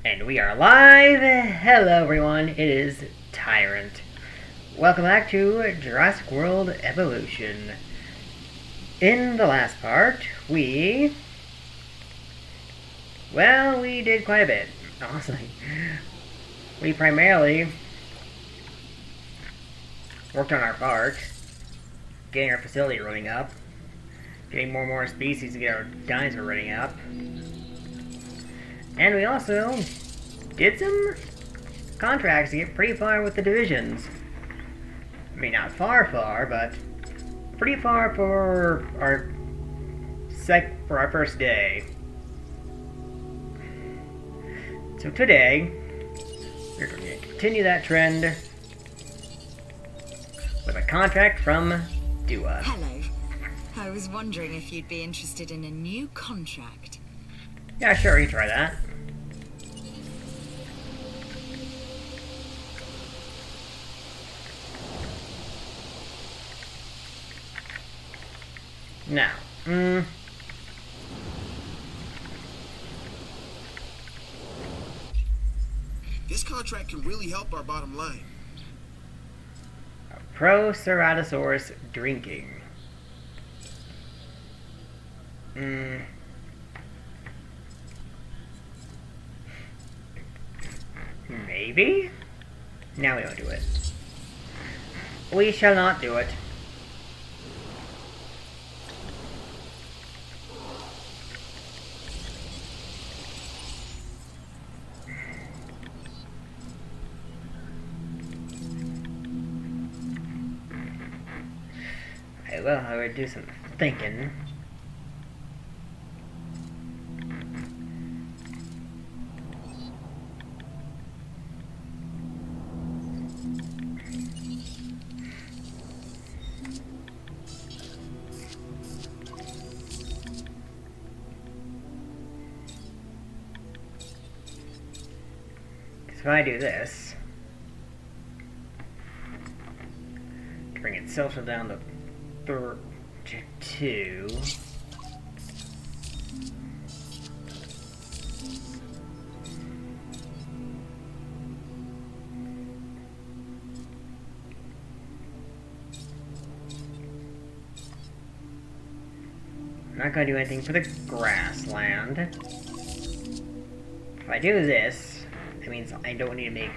And we are live! Hello everyone, it is Tyrannt. Welcome back to Jurassic World Evolution. In the last part, we did quite a bit, honestly. We primarily worked on our park, getting our facility running up, getting more and more species to get our dinosaur running up. And we also did some contracts to get pretty far with the divisions. I mean, not far, but pretty far for our first day. So today, we're going to continue that trend with a contract from Dua. Hello. I was wondering if you'd be interested in a new contract. Yeah, sure, you try that. Now, this contract can really help our bottom line. Proceratosaurus drinking. Maybe? Now we don't do it. We shall not do it. Well, I would do some thinking. If I do this, bring itself down to 2. I'm not going to do anything for the grassland. If I do this, it means I don't need to make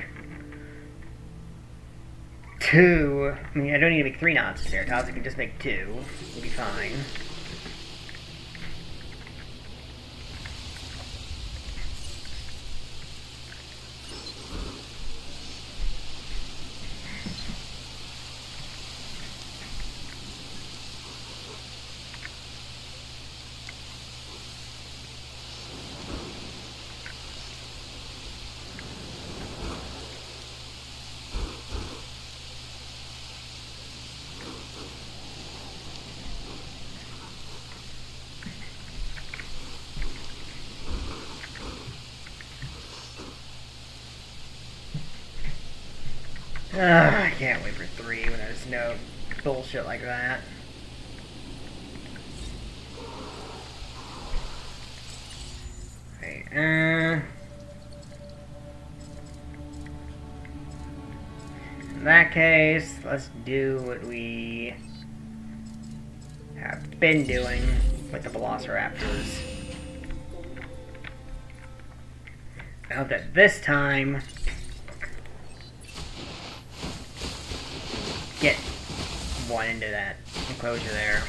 2. I mean, I don't need to make 3 Triceratops. I can just make 2. We'll be fine. I can't wait for 3 when there's no bullshit like that. Okay, in that case, let's do what we have been doing with the Velociraptors. I hope that this time get one into that enclosure there.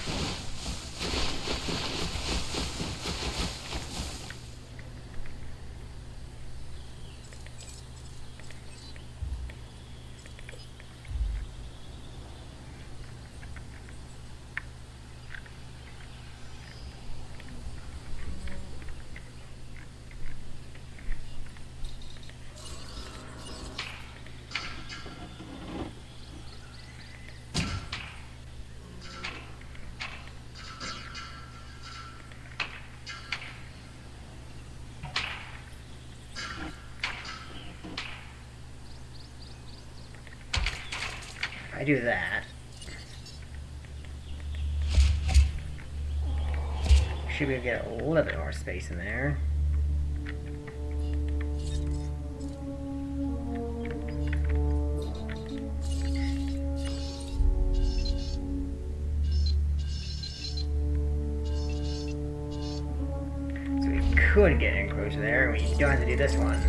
I do that. Should be able to get a little bit more space in there. could get in closer there. We don't have to do this one.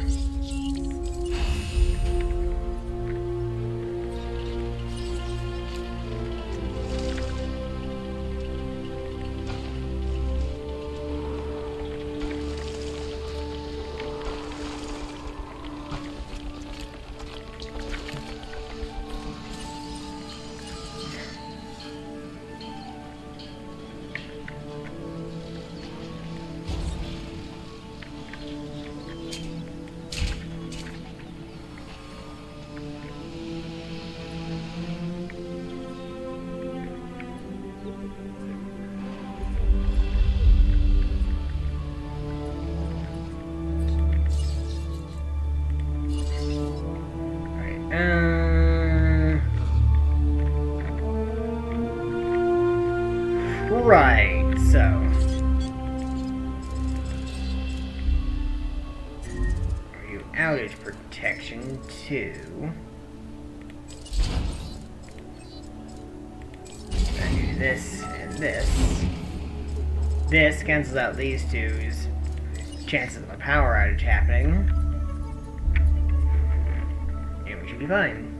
Right, so you outage protection 2. Then do this and this. This cancels out these two's chances of a power outage happening. And we should be fine.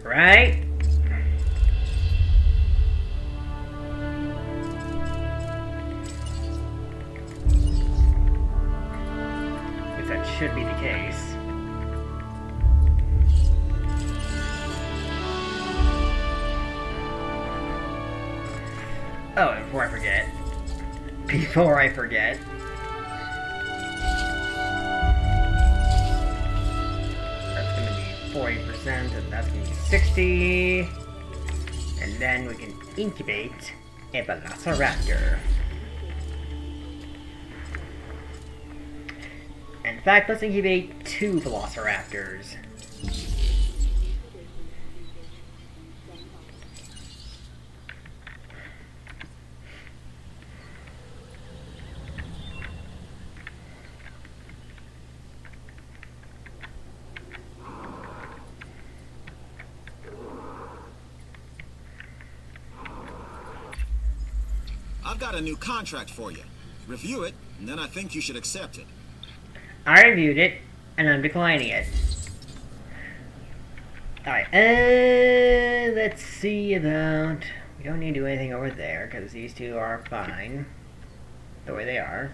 Right? If that should be the case. Oh, and before I forget. That's gonna be 40%, and that's gonna be 60. And then we can incubate a Velociraptor. In fact, let's incubate 2 Velociraptors. I've got a new contract for you. Review it, and then I think you should accept it. I reviewed it, and I'm declining it. Alright, let's see about... We don't need to do anything over there, because these two are fine. The way they are.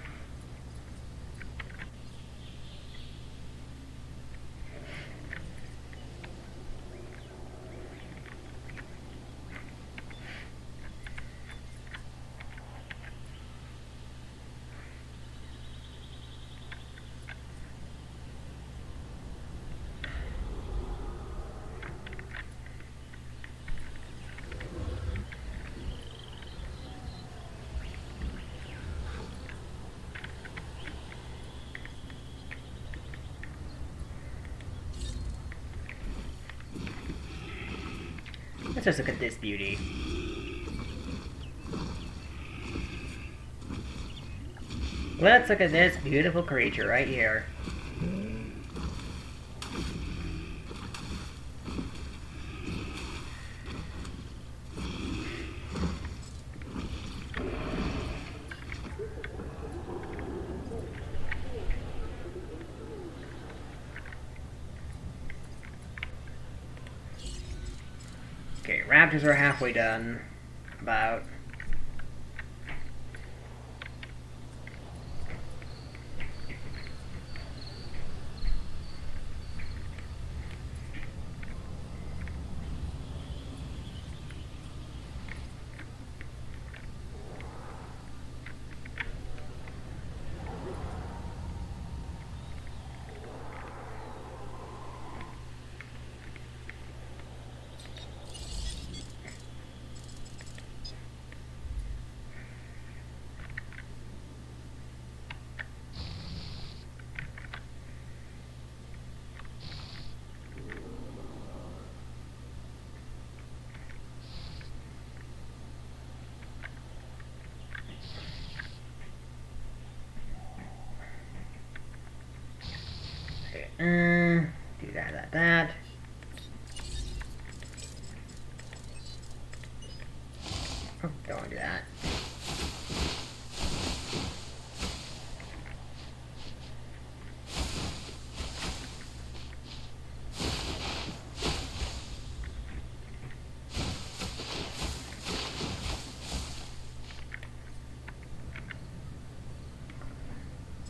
Let's just look at this beauty. Let's look at this beautiful creature right here. Okay, raptors are halfway done. About. Oh, don't want to do that.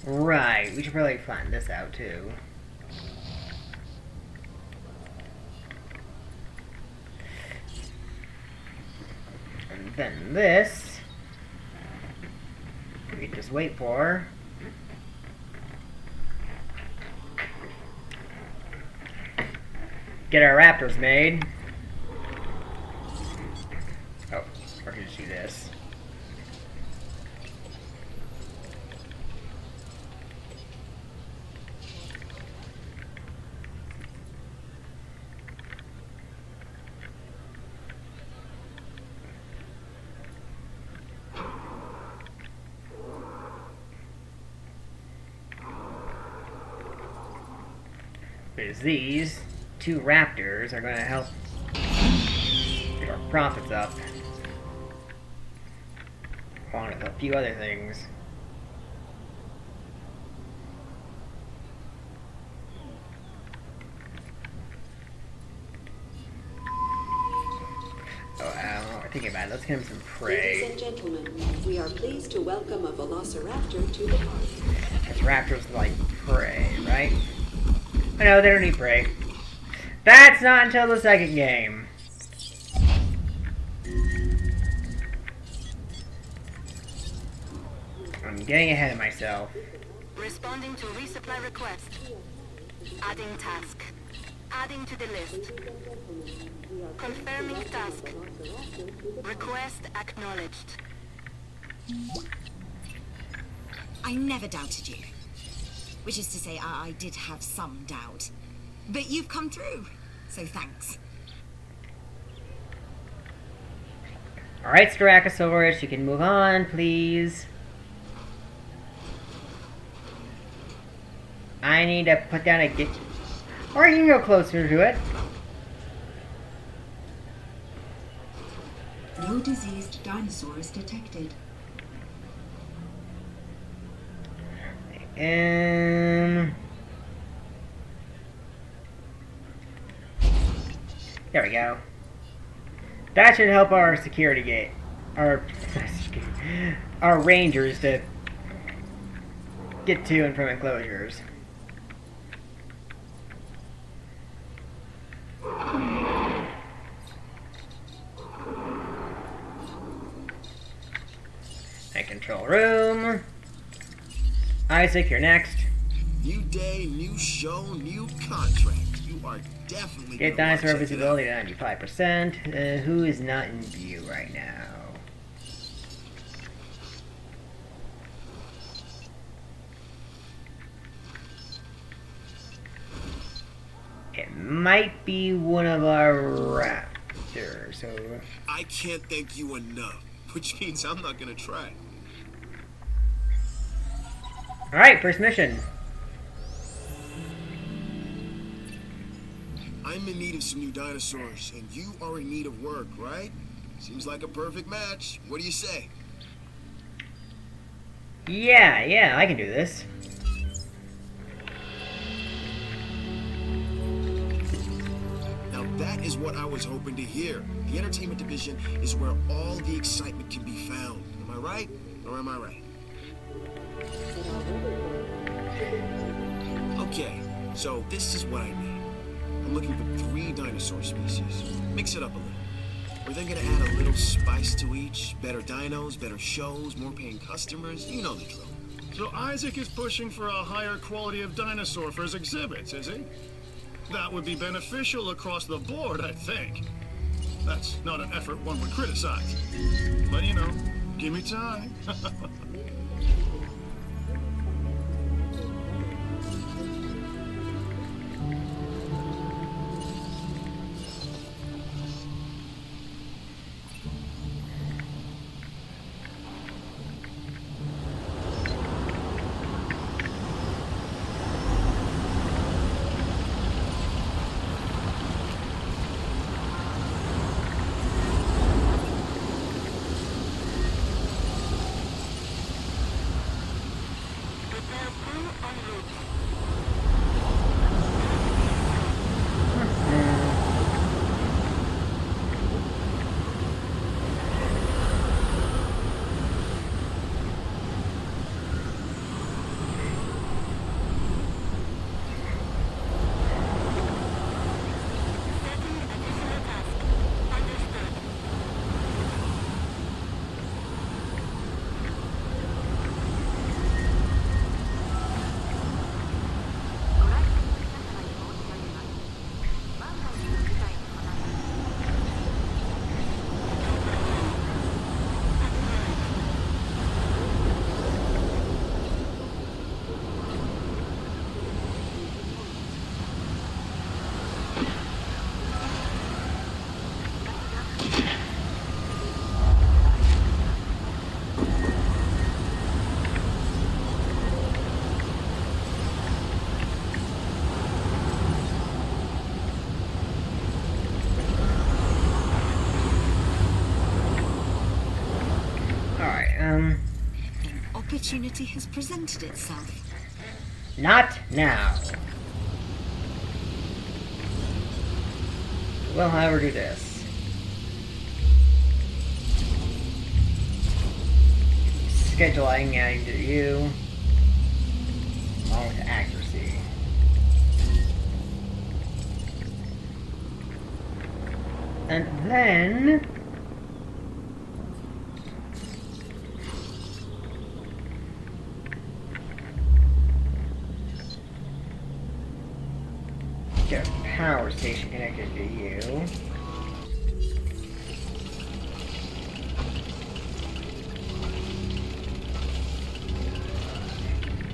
Right, we should probably find this out too. And then this, we can just wait for. Get our raptors made. Oh, or can just do this. Because these two raptors are going to help get our profits up, along with a few other things. I'm thinking about it. Let's get him some prey. Ladies and gentlemen, we are pleased to welcome a velociraptor to the park. Because raptors like prey, right? I know, they don't need prey. That's not until the second game. I'm getting ahead of myself. Responding to resupply request. Adding task. Adding to the list. Confirming task. Request acknowledged. I never doubted you. Which is to say, I did have some doubt. But you've come through, so thanks. Alright, Styracosaurus, you can move on, please. I need to put down a gate. Or you can go closer to it. No diseased dinosaurs detected. And there we go. That should help our security gate, our rangers to get to and from enclosures. And control room. Isaac, you're next. New day, new show, new contract. You are definitely Get gonna wanna dinosaur check it visibility out. to 95%. Who is not in view right now? It might be one of our raptors. So I can't thank you enough, which means I'm not gonna try. all right, first mission. I'm in need of some new dinosaurs, and you are in need of work, right? Seems like a perfect match. What do you say? Yeah, I can do this. Now that is what I was hoping to hear. The entertainment division is where all the excitement can be found. Am I right? Or am I right? Okay, so this is what I need. I'm looking for 3 dinosaur species. Mix it up a little. We're then gonna add a little spice to each. Better dinos, better shows, more paying customers. You know the drill. So Isaac is pushing for a higher quality of dinosaur for his exhibits, is he? That would be beneficial across the board, I think. That's not an effort one would criticize. But you know, give me time. Opportunity has presented itself. Not now. We'll, however, do this. Scheduling, adding to you, along with accuracy. And then get a power station connected to you.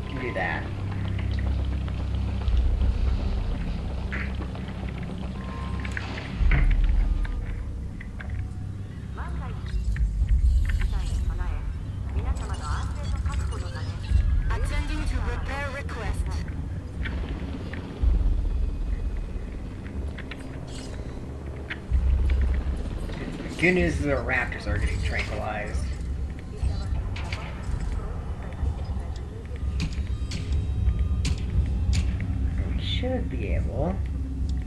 Can do that. Attending to repair request. The good news is the raptors are getting tranquilized. We should be able.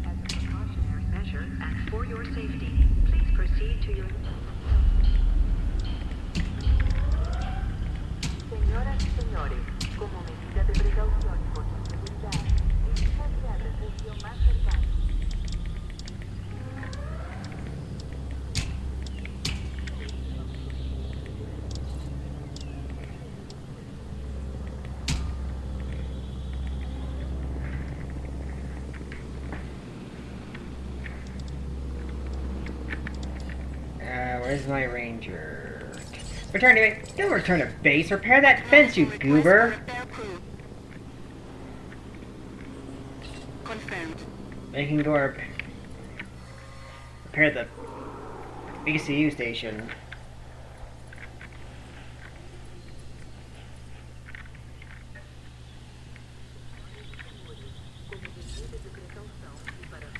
As a precautionary measure and for your safety, please proceed to your... Señoras y señores, como medida de precaución por su seguridad, diríjanse al refugio más cercano. Where's my ranger? Return to don't return to base. Repair that fence, you goober. Repair crew. Confirmed. They can go repair the ECU station.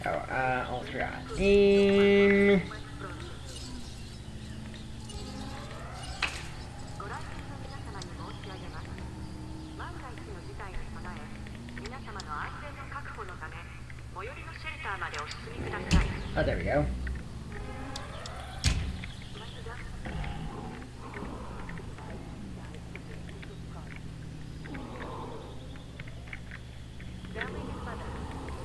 Oh, almost forgot. Oh, there we go. Дамы и господа,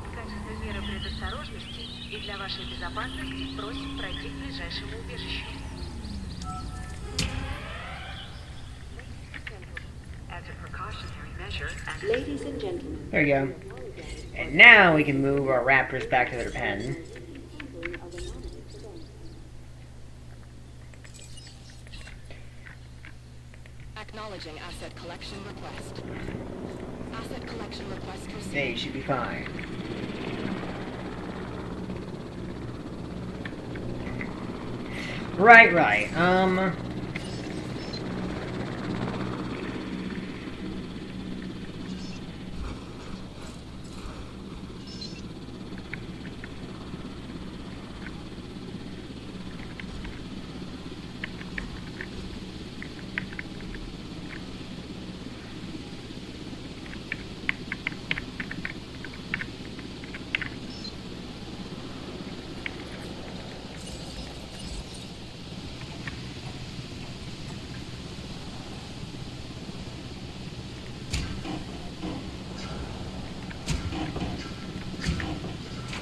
в качестве меры предосторожности и для вашей безопасности просим пройти к ближайшему убежищу. As a precautionary measure and... Ladies and gentlemen. There we go. And now we can move our raptors back to their pen. Acknowledging asset collection request. Asset collection request received. They should be fine. Right.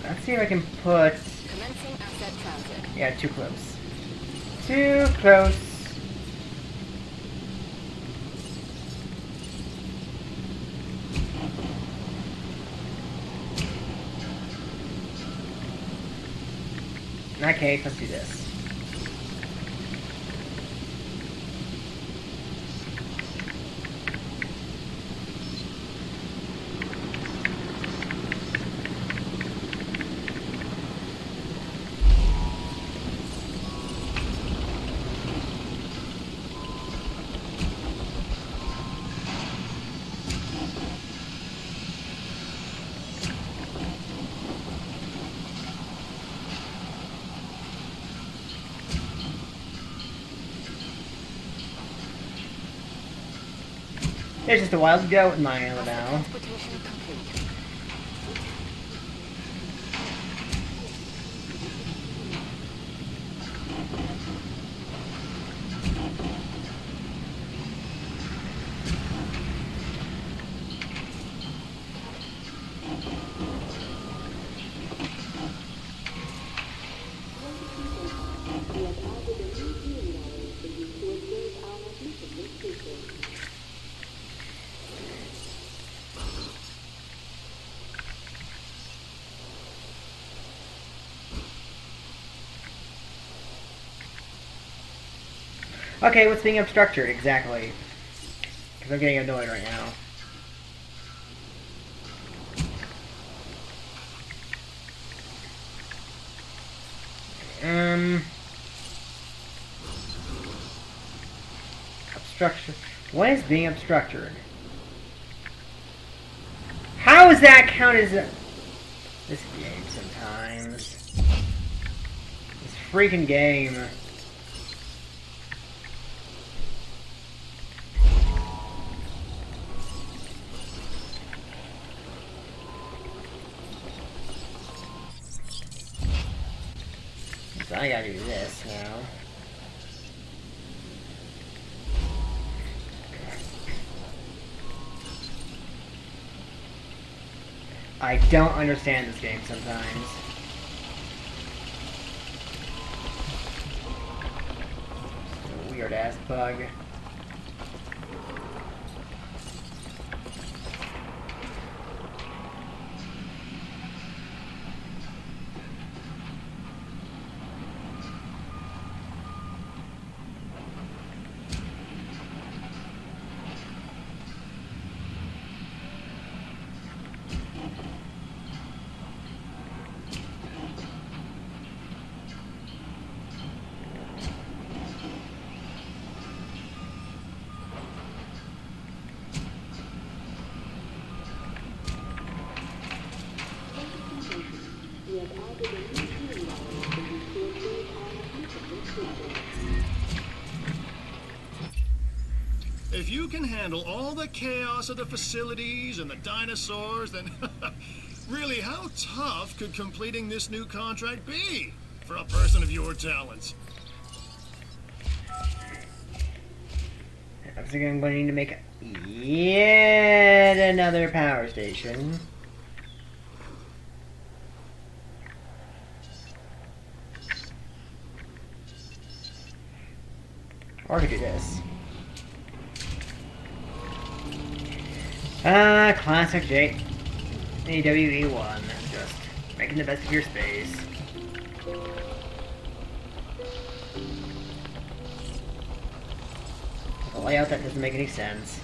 Let's see if I can put... Commencing asset transit. Yeah, too close. Too close. In that case, let's do this. It's just a wild goat in my own now. Transportation complete. Okay, what's being obstructed exactly? Because I'm getting annoyed right now. Obstruction. What is being obstructed? How does that count as a... This game sometimes. This freaking game. So I gotta do this now. I don't understand this game sometimes. Weird ass bug. If you can handle all the chaos of the facilities and the dinosaurs, then really, how tough could completing this new contract be for a person of your talents? I'm going to need to make yet another power station. Or I could do this. Classic AWE1. Just making the best of your space. A layout that doesn't make any sense.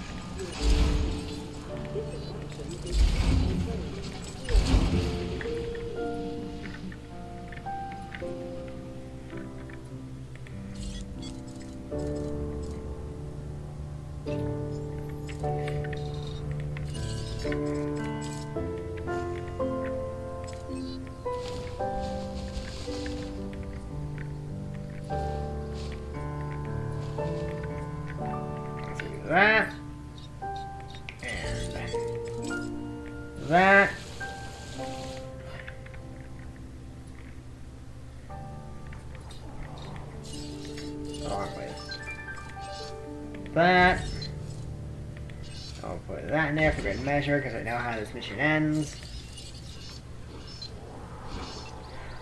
That and that. Along with that. I'll put that in there for good measure because I know how this mission ends.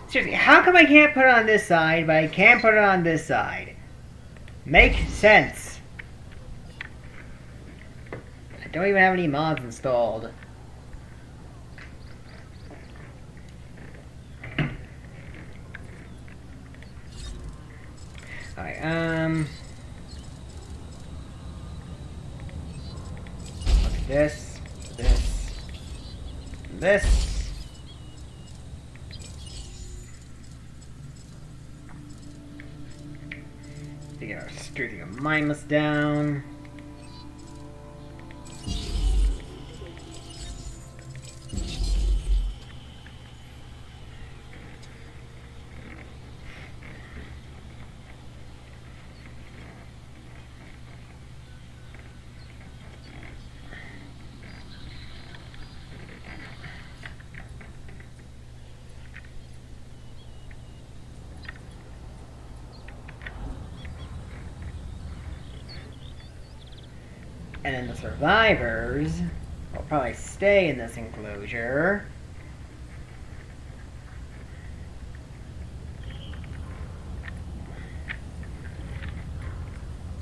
Seriously, how come I can't put it on this side, but I can't put it on this side? Make sense. I don't even have any mods installed. Alright, look at this, this. You get our stripping of mindless down. And then the survivors will probably stay in this enclosure.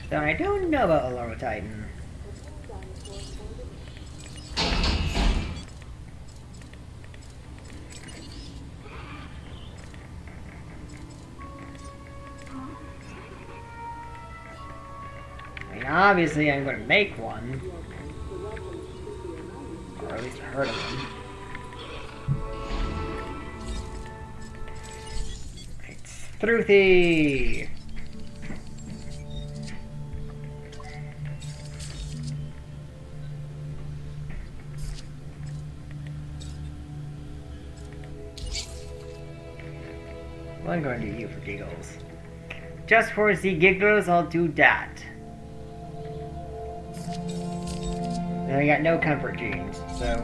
So I don't know about Olorotitian. I mean, obviously I'm going to make one. Or at least heard of them. It's Truthy! Well, I'm going to do you for giggles. Just for the giggles, I'll do that. And I got no comfort genes, so...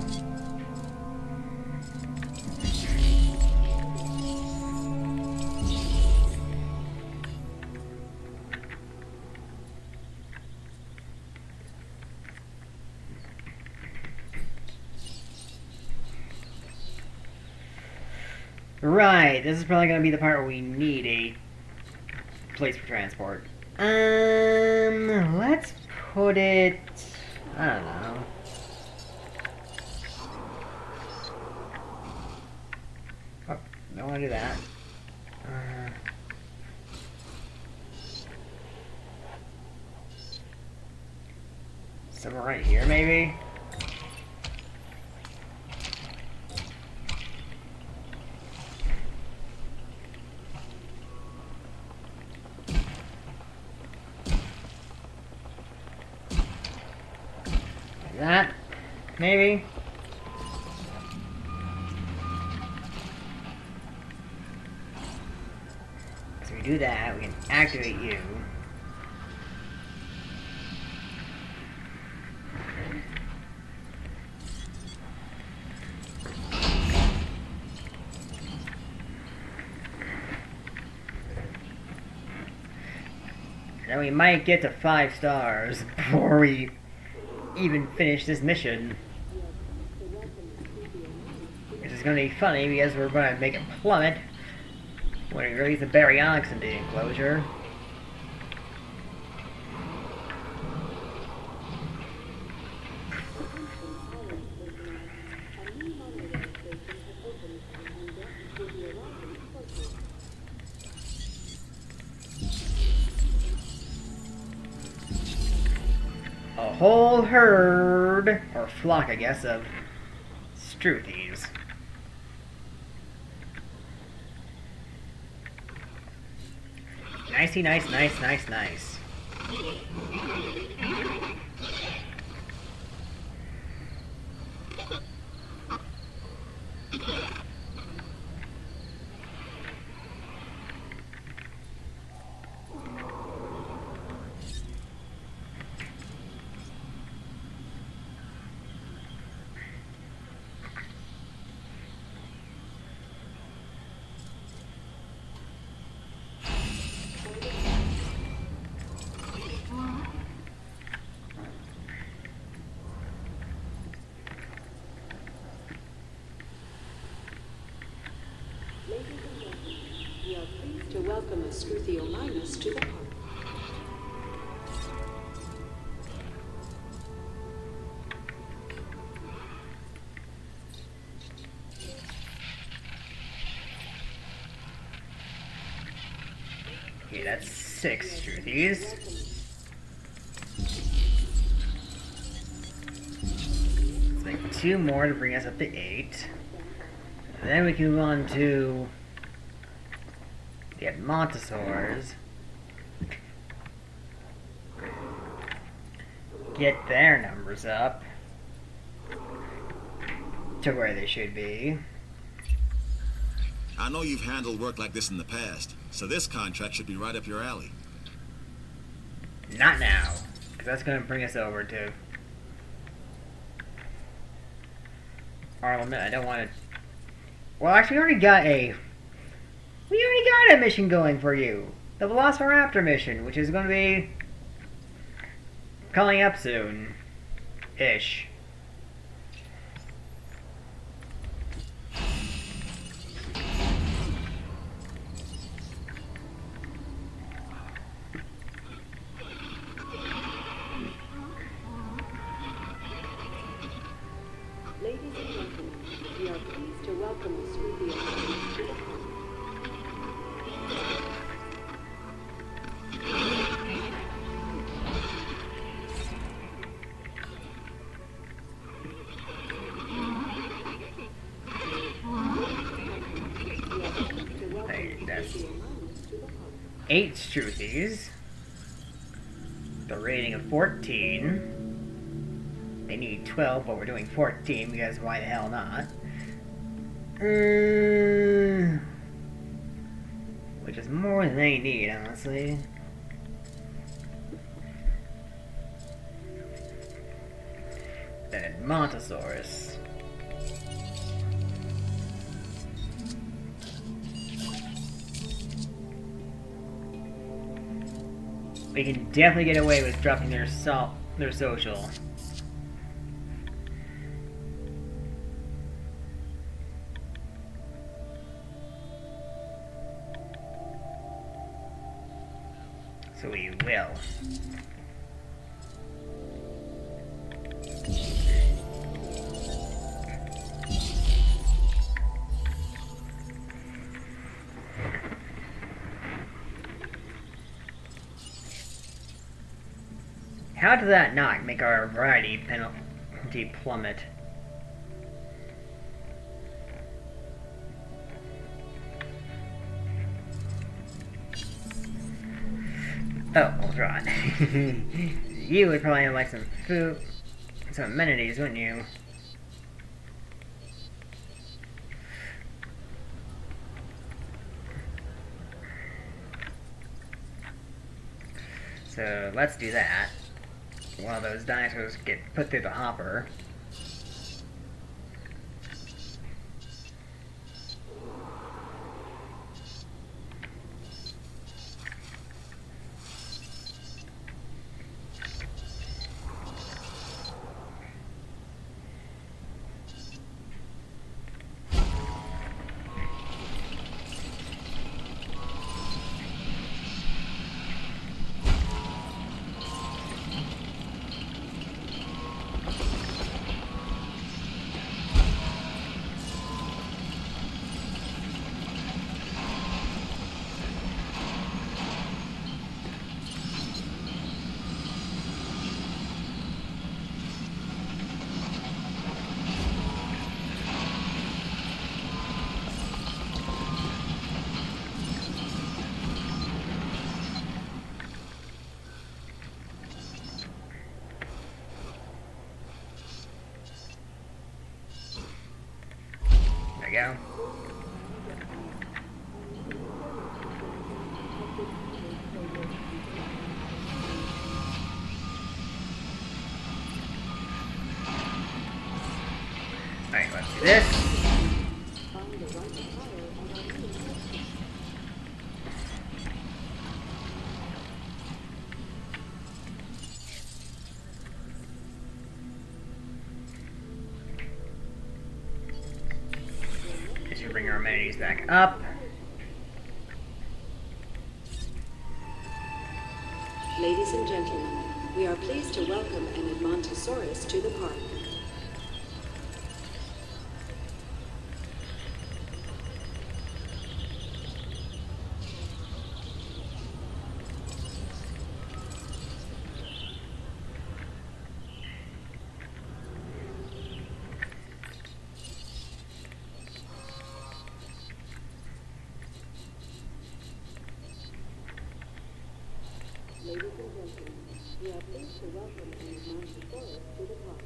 Right, this is probably going to be the part where we need a place for transport. Let's put it... I don't know. Oh, don't want to do that. Somewhere right here, maybe? That, maybe. So we do that, we can activate you. Then we might get to 5 stars before we even finish this mission. Which is going to be funny because we're going to make it plummet when we release the baryonyx into the enclosure. A whole herd, or flock I guess, of Struthies. Nicey, nice, nice, nice, nice. We are pleased to welcome a Struthiolinus to the park. Okay, that's 6 Struthies. Let's make 2 more to bring us up to 8. And then we can move on to the Admontosaurs. Get their numbers up to where they should be. I know you've handled work like this in the past, so this contract should be right up your alley. Not now, because that's going to bring us over to our limit. I don't want to... Well, actually, we already got a mission going for you. The Velociraptor mission, which is going to be coming up soon. Ish. Ladies and gentlemen, we are pleased to welcome the Sweetie Academy to the park. That's 8 Struthies. The rating of 14. They need 12, but we're doing 14 because why the hell not? Which is more than they need, honestly. Then Montosaurus. We can definitely get away with dropping their social. So we will. How did that not make our variety penalty plummet? Oh, hold on. You would probably like some food, some amenities, wouldn't you? So let's do that. While those dinosaurs get put through the hopper. There we go. Alright, let's do this. Bring our amenities back up. Ladies and gentlemen, we are pleased to welcome an Edmontosaurus to the park. Ladies and gentlemen, we are pleased to welcome an Edmontosaurus to the park.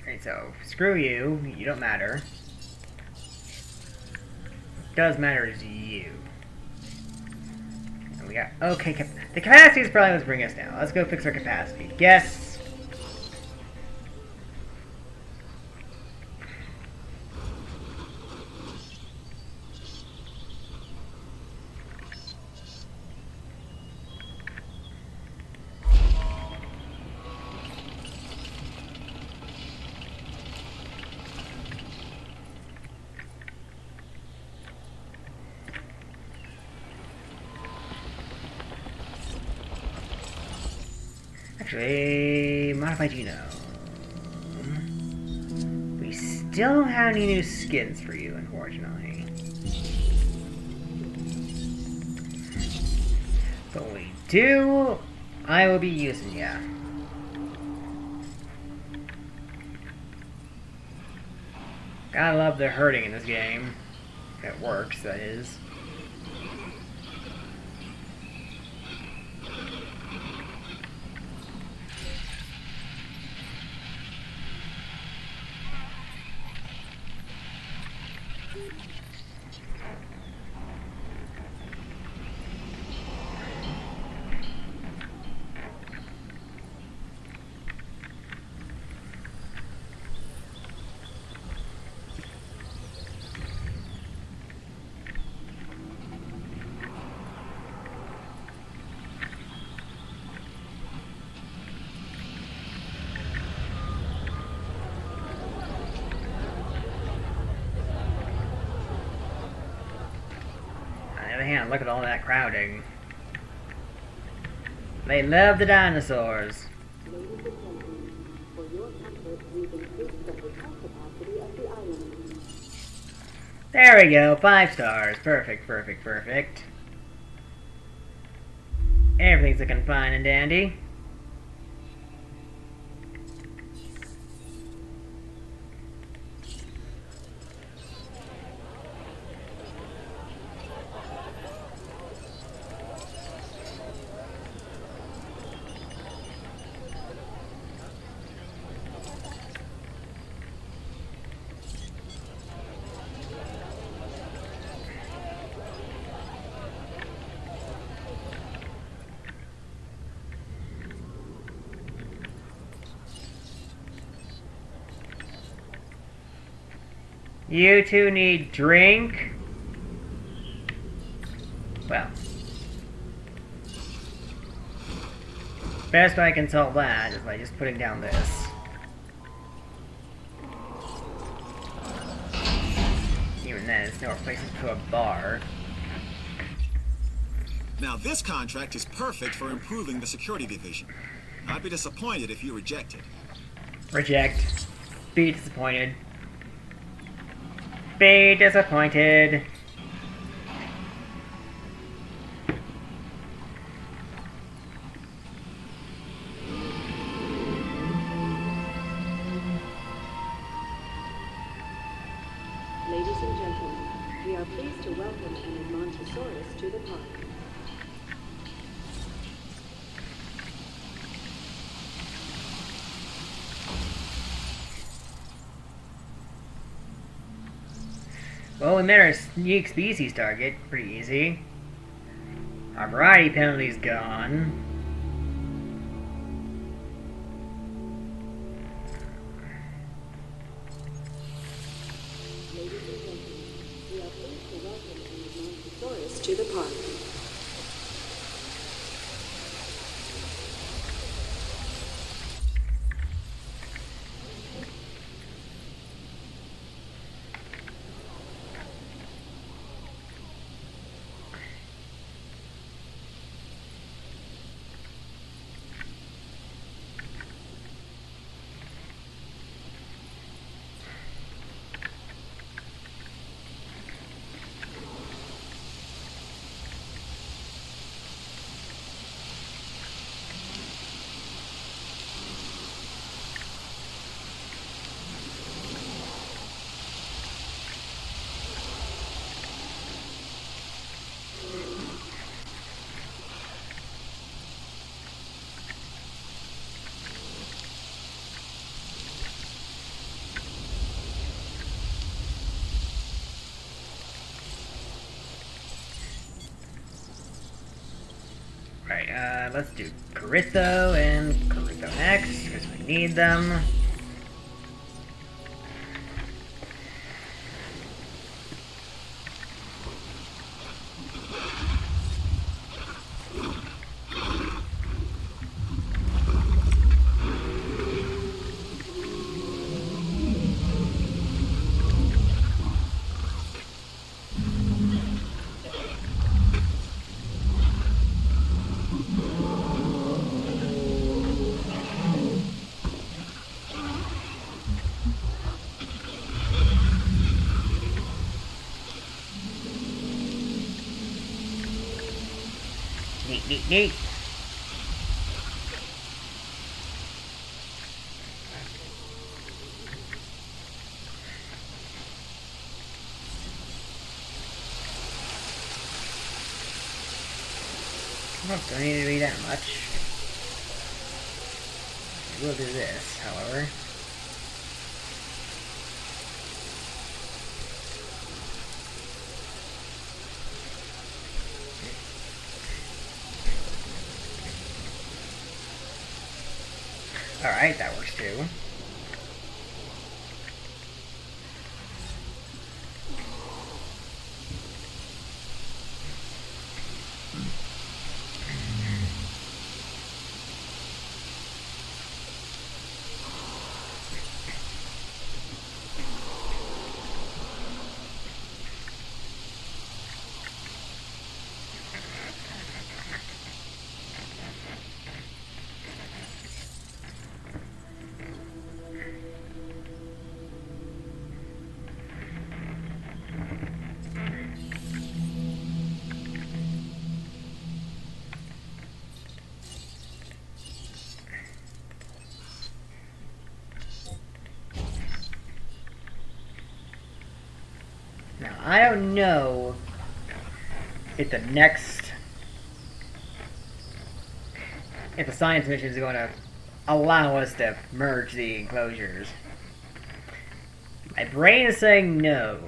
Alright, so screw you. You don't matter. What does matter is you. And we got okay. The capacity is probably what's bringing us down. Let's go fix our capacity. Guess. Actually, modified genome. We still don't have any new skins for you, unfortunately. But when we do, I will be using ya. Gotta love the herding in this game. If it works, that is. Look at all that crowding. They love the dinosaurs. Ladies and gentlemen, for your comfort, we've increased the hotel capacity of the island. There we go, 5 stars. Perfect, perfect, perfect. Everything's looking fine and dandy. You two need drink? Well. Best I can solve that is by just putting down this. Even then, it's no replacement to a bar. Now this contract is perfect for improving the security division. I'd be disappointed if you reject it. Reject. Be disappointed. Be disappointed. Ladies and gentlemen, we are pleased to welcome an Edmontosaurus to the park. Well, we met our unique species target. Pretty easy. Our variety penalty's gone. Ladies and gentlemen, we are pleased to welcome an Edmontosaurus to the park. Right, let's do Caritho and Caritho next, because we need them. Neat, neat, neat. Don't need to be that much. We'll do this, however. Alright, that works too. Now, I don't know if the science mission is going to allow us to merge the enclosures. My brain is saying no.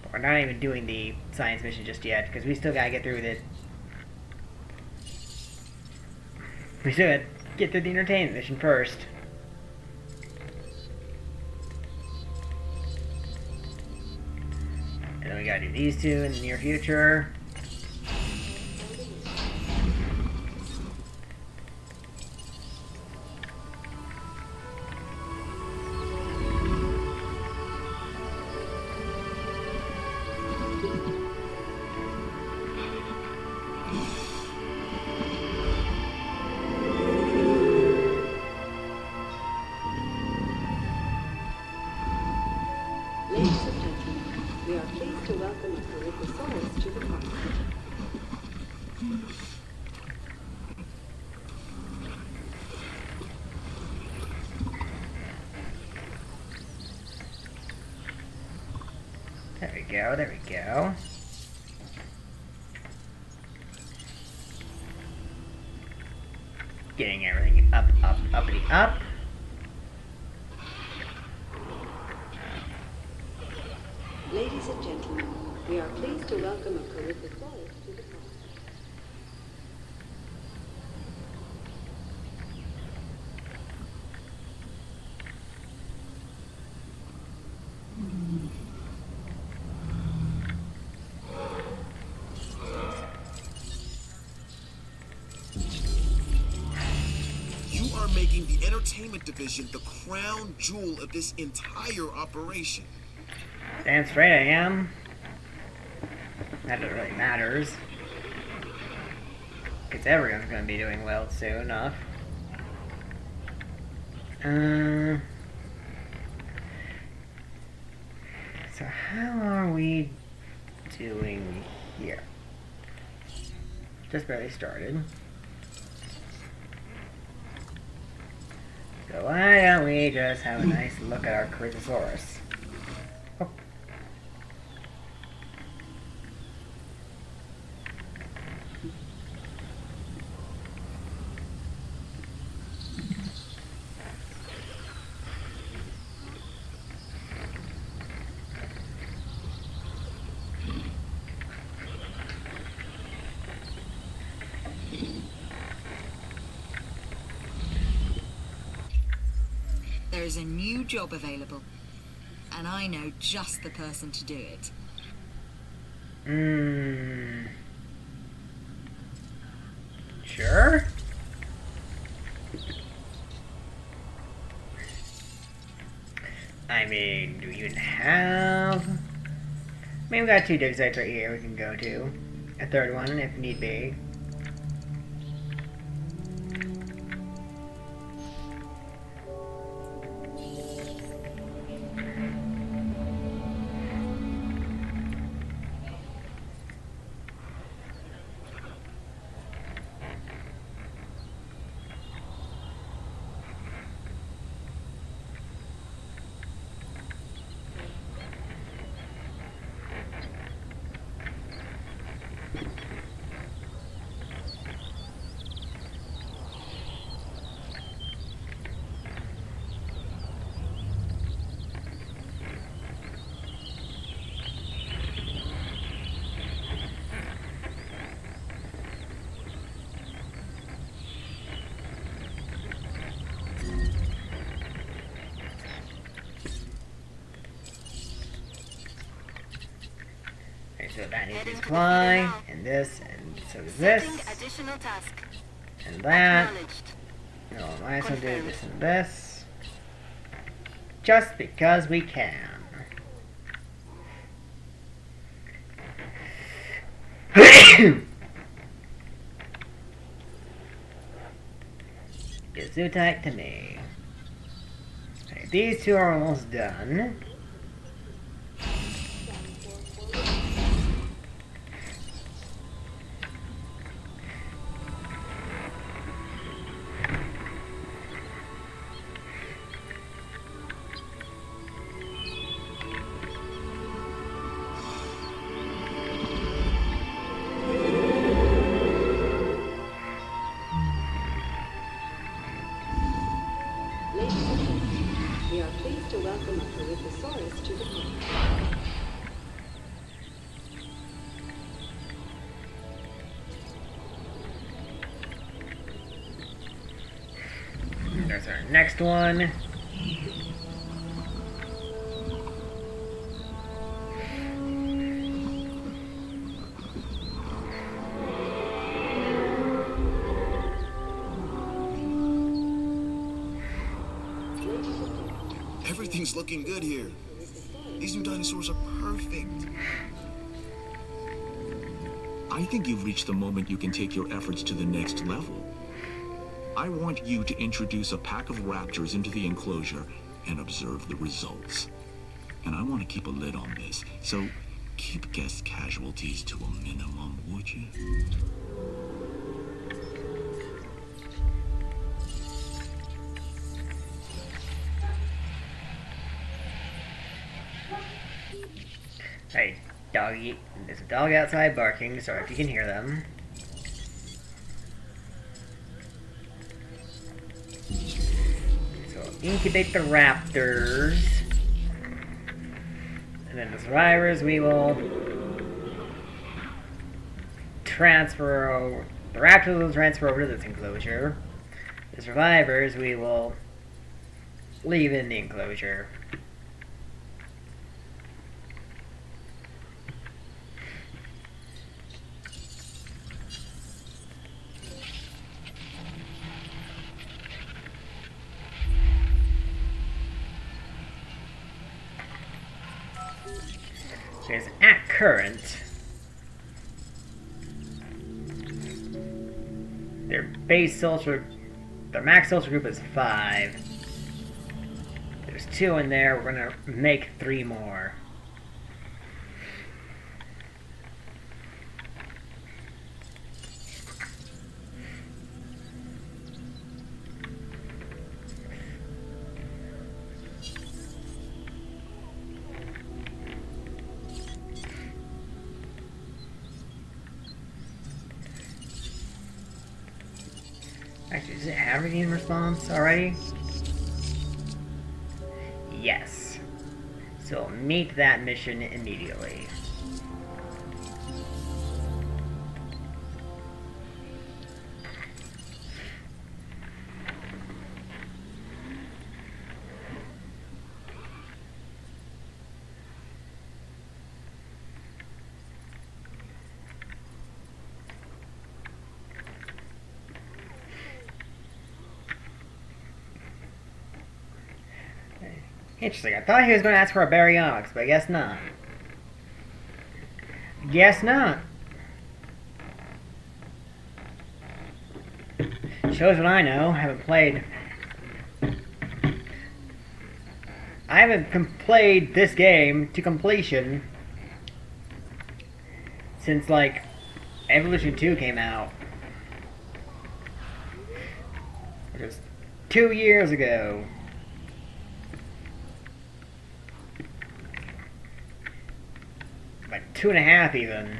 But we're not even doing the science mission just yet, because we still gotta get through with it. We still gotta get through the entertainment mission first. And then we gotta do these two in the near future. Ladies and gentlemen, we are pleased to welcome the Olorotitian to the park. There we go, there we go. Getting everything up, up, uppity up. Ladies and gentlemen, we are pleased to welcome a Olorotitian to the park. You are making the entertainment division the crown jewel of this entire operation. Damn straight I am. That doesn't really matters. Because everyone's going to be doing well soon enough. So how are we doing here? Just barely started. So why don't we just have a nice look at our Critosaurus? Oh. There is a new job available, and I know just the person to do it. Sure. I mean, do we even have... I mean, we got 2 dig sites right here we can go to. A third one if need be. I need Heading to to the fly, field now. and this, and so is Setting this, additional task. and that. Acknowledged. No, I also do Confirmed. this and this. Just because we can. Gesundheit to me. Okay, these two are almost done. Ladies and gentlemen, we are pleased to welcome Olorotitian to the park. There's our next one. Everything's looking good here. These new dinosaurs are perfect. I think you've reached the moment you can take your efforts to the next level. I want you to introduce a pack of raptors into the enclosure and observe the results. And I want to keep a lid on this, so keep guest casualties to a minimum, would you? Hey, doggy. There's a dog outside barking. Sorry if you can hear them. So incubate the raptors. And then the survivors we will transfer over. The raptors will transfer over to this enclosure. The survivors we will leave in the enclosure. Because at current, their max social group is 5. There's 2 in there. We're gonna make 3 more. Actually, does it have redeem response already? Yes. So meet that mission immediately. Interesting. I thought he was going to ask for a baryonyx, but I guess not. Guess not. Shows what I know. I haven't played this game to completion since, like, Evolution 2 came out. Which was 2 years ago. Like 2.5 even.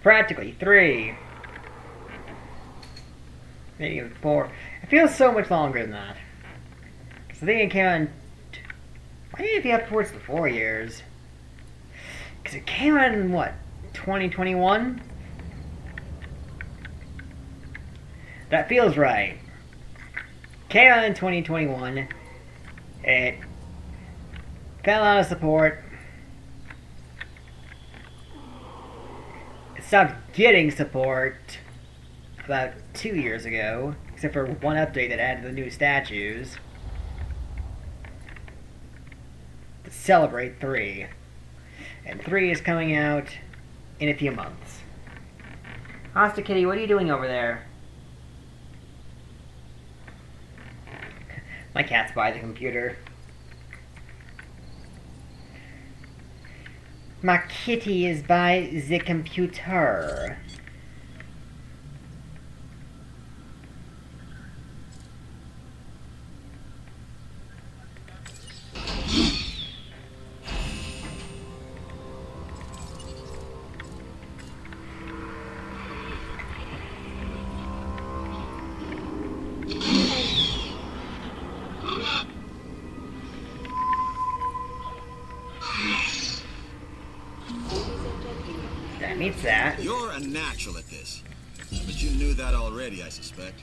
Practically 3. Maybe even 4. It feels so much longer than that. Because I think it came out in... Why did it be up towards the 4 years? Because it came out in, what, 2021? That feels right. Came out in 2021. It fell out of support. It stopped getting support about 2 years ago, except for one update that added the new statues to celebrate 3. And 3 is coming out in a few months. Hosta Kitty, what are you doing over there? My cat's by the computer. My kitty is by the computer. That meets that. You're a natural at this. But you knew that already, I suspect.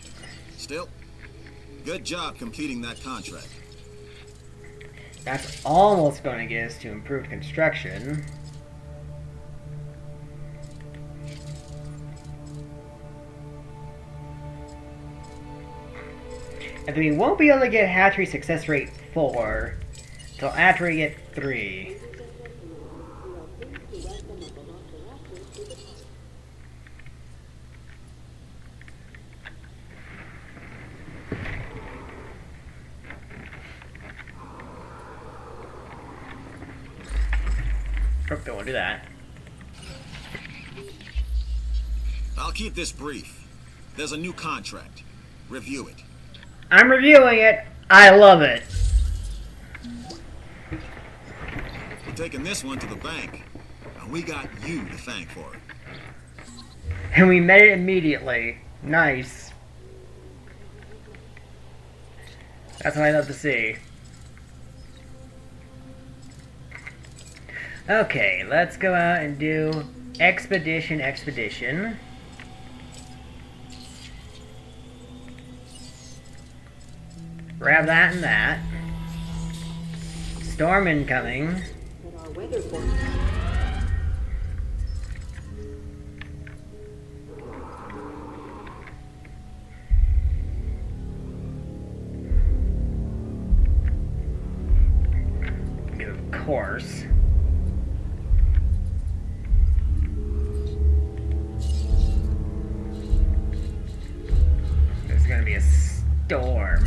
Still, good job completing that contract. That's almost going to get us to improved construction. And we won't be able to get hatchery success rate 4 until after we get 3. Don't want to do that. I'll keep this brief. There's a new contract. Review it. I'm reviewing it. I love it. We're taking this one to the bank. And we got you to thank for it. And we met it immediately. Nice. That's what I love to see. Okay, let's go out and do expedition. Grab that and that. Storm incoming. But our weather forecast. Of course. There's gonna be a storm.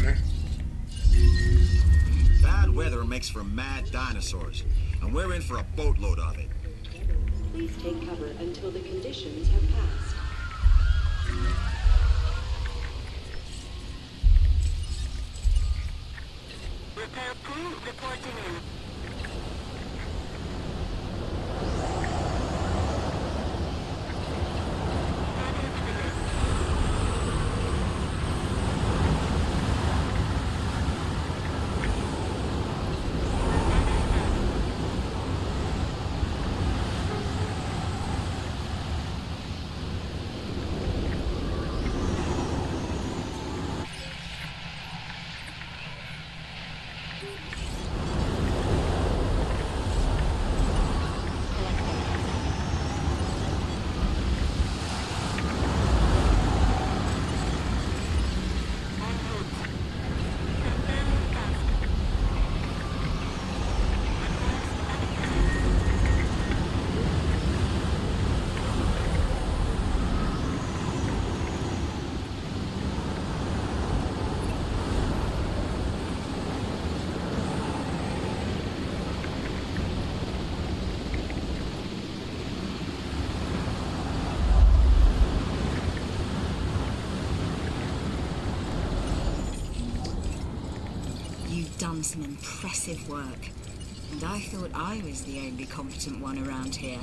Bad weather makes for mad dinosaurs, and we're in for a boatload of it. Please take cover until the conditions have passed. Repair crew reporting in. Done some impressive work, and I thought I was the only competent one around here.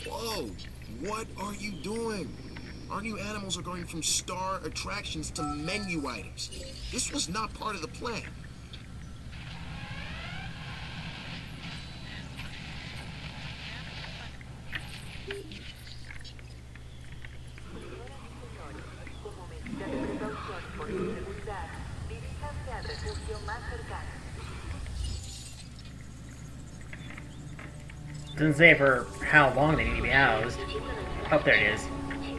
Whoa! What are you doing? Our new animals are going from star attractions to menu items. This was not part of the plan. Doesn't say for how long they need to be housed. Oh, there it is.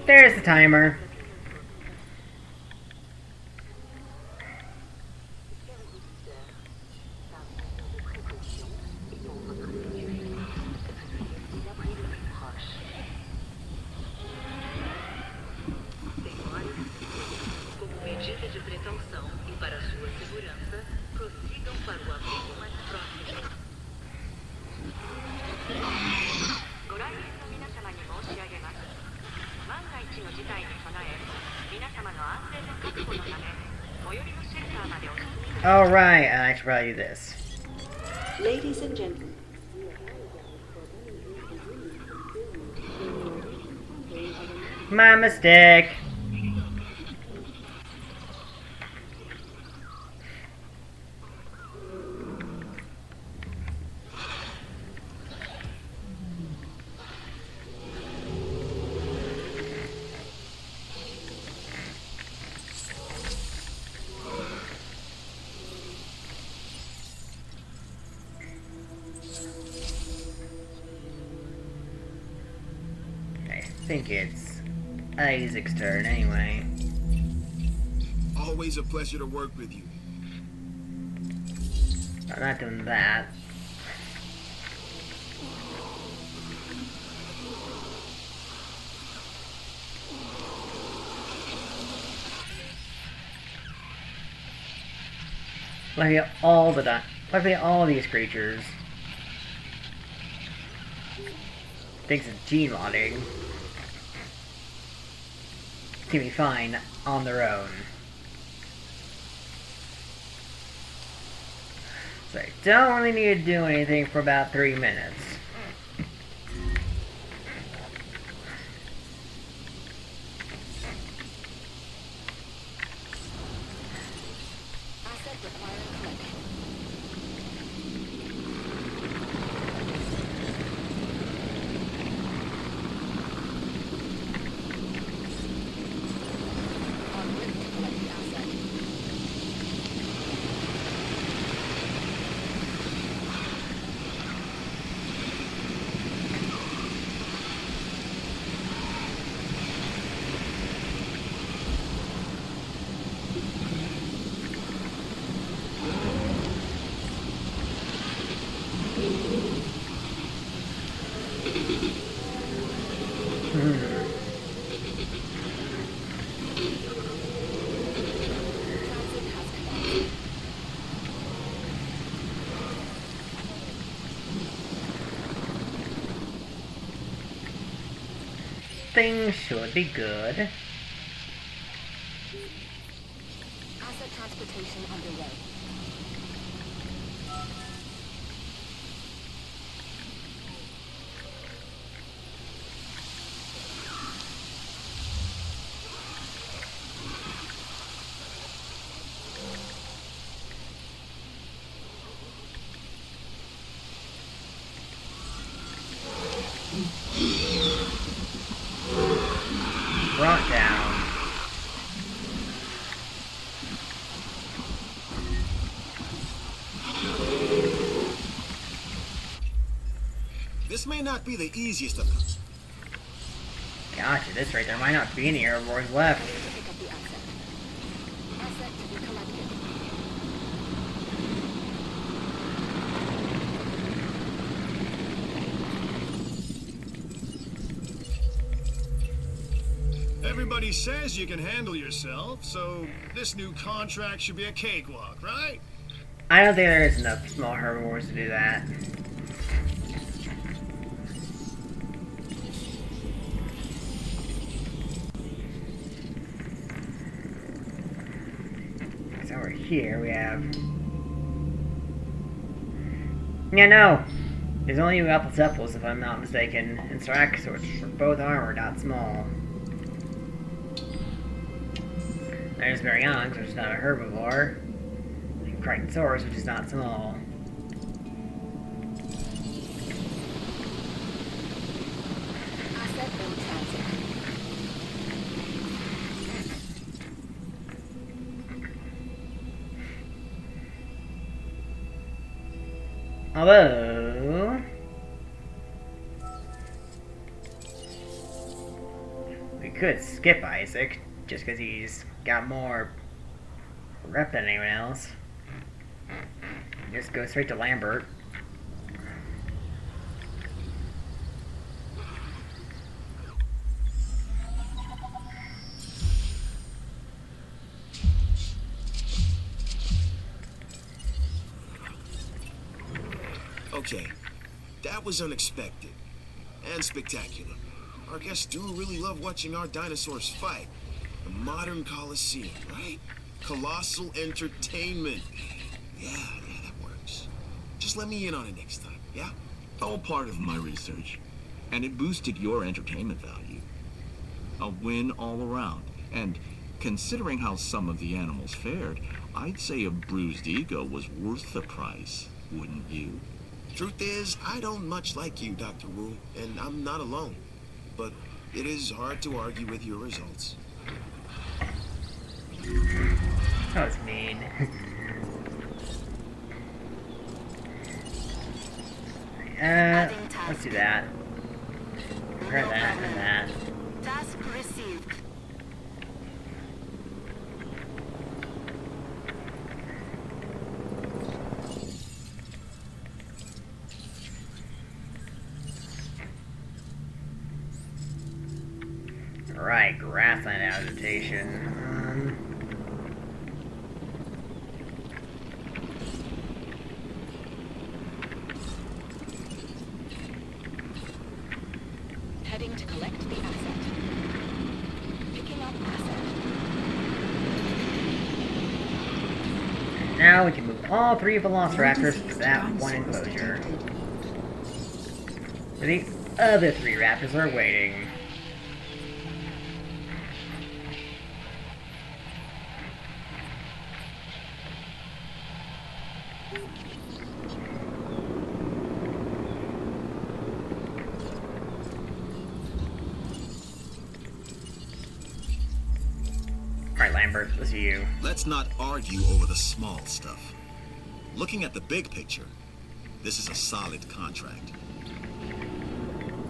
There's the timer. Como medida de precaução e para sua segurança, prossigam para o abrigo mais próximo. ご来園の皆様に申し上げます。万が一の事態に備え、皆様の安全の確保のため、最寄りのシェルターまでお進みください。Alright, I should probably do this. Ladies and gentlemen, My mistake. I think it's Isaac's turn anyway. Always a pleasure to work with you. I'm not doing that. Luckily all these creatures. Thanks to gene modding, can be fine on their own. So I don't really need to do anything for about 3 minutes. Things should be good. Asset transportation underway. Brought down. This may not be the easiest of them. Gotcha, this right there might not be any herbivores left. Pick up the asset. Asset to be collected. Everybody says you can handle yourself, so this new contract should be a cakewalk, right? I don't think there is enough small herbivores to do that. So over here we have... Yeah, no! There's only Applecephalus, if I'm not mistaken, and Styracosaurs are both armored, not small. There's Baryonyx, which is not a herbivore, and Crichtonsaurus, which is not small. Asset in transit. Although we could skip Isaac, just because he's got more rep than anyone else. Just go straight to Lambert. Okay, that was unexpected and spectacular. Our guests do really love watching our dinosaurs fight. The modern Coliseum, right? Colossal entertainment. Yeah, that works. Just let me in on it next time, yeah? All part of my research. And it boosted your entertainment value. A win all around. And considering how some of the animals fared, I'd say a bruised ego was worth the price, wouldn't you? Truth is, I don't much like you, Dr. Wu, and I'm not alone. But it is hard to argue with your results. That was mean. Let's do that. Compare that and that. Task received. Right, grassland adaptation. Heading to collect the asset. Picking up asset. Now we can move all three Velociraptors to that one enclosure. Where the other three raptors are waiting. Alright, Lambert, let's see you. Let's not argue over the small stuff. Looking at the big picture, this is a solid contract.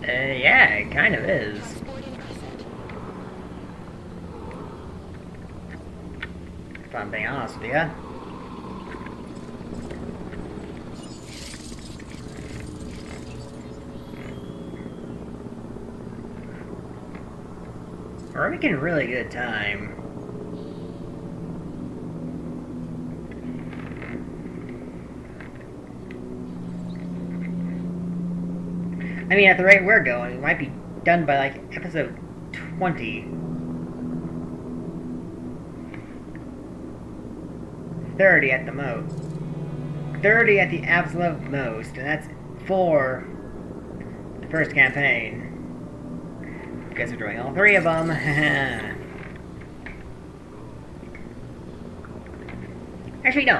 Yeah, it kind of is. Transporting asset. If I'm being honest with you. We're making a really good time. I mean, at the rate we're going, we might be done by, like, episode 20. 30 at the most. 30 at the absolute most, and that's for the first campaign. Guess we're doing all three of them. Actually, no.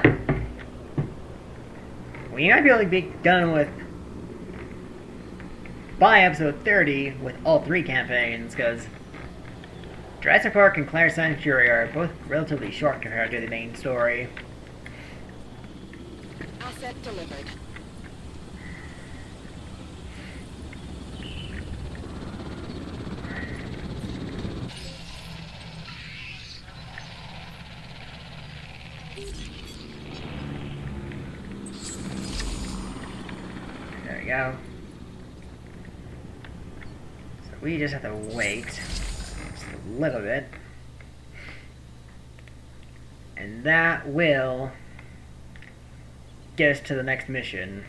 We might be able to be done with by episode 30 with all three campaigns, because Jurassic Park and Claire Sanctuary are both relatively short compared to the main story. Asset delivered. There we go. So we just have to wait just a little bit. And that will get us to the next mission.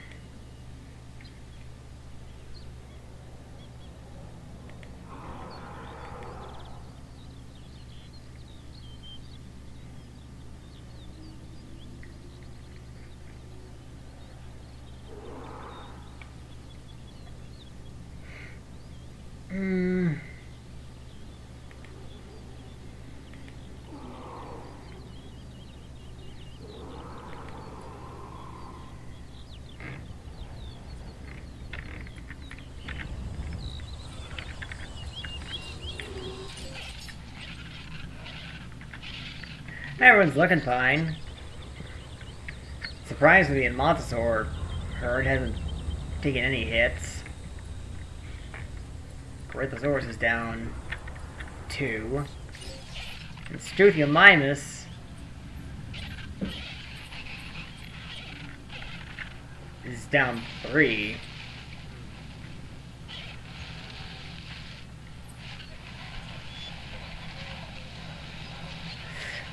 Everyone's looking fine. Surprised the Montosaur herd hasn't taken any hits. Corythosaurus is down 2. And Struthiomimus is down 3.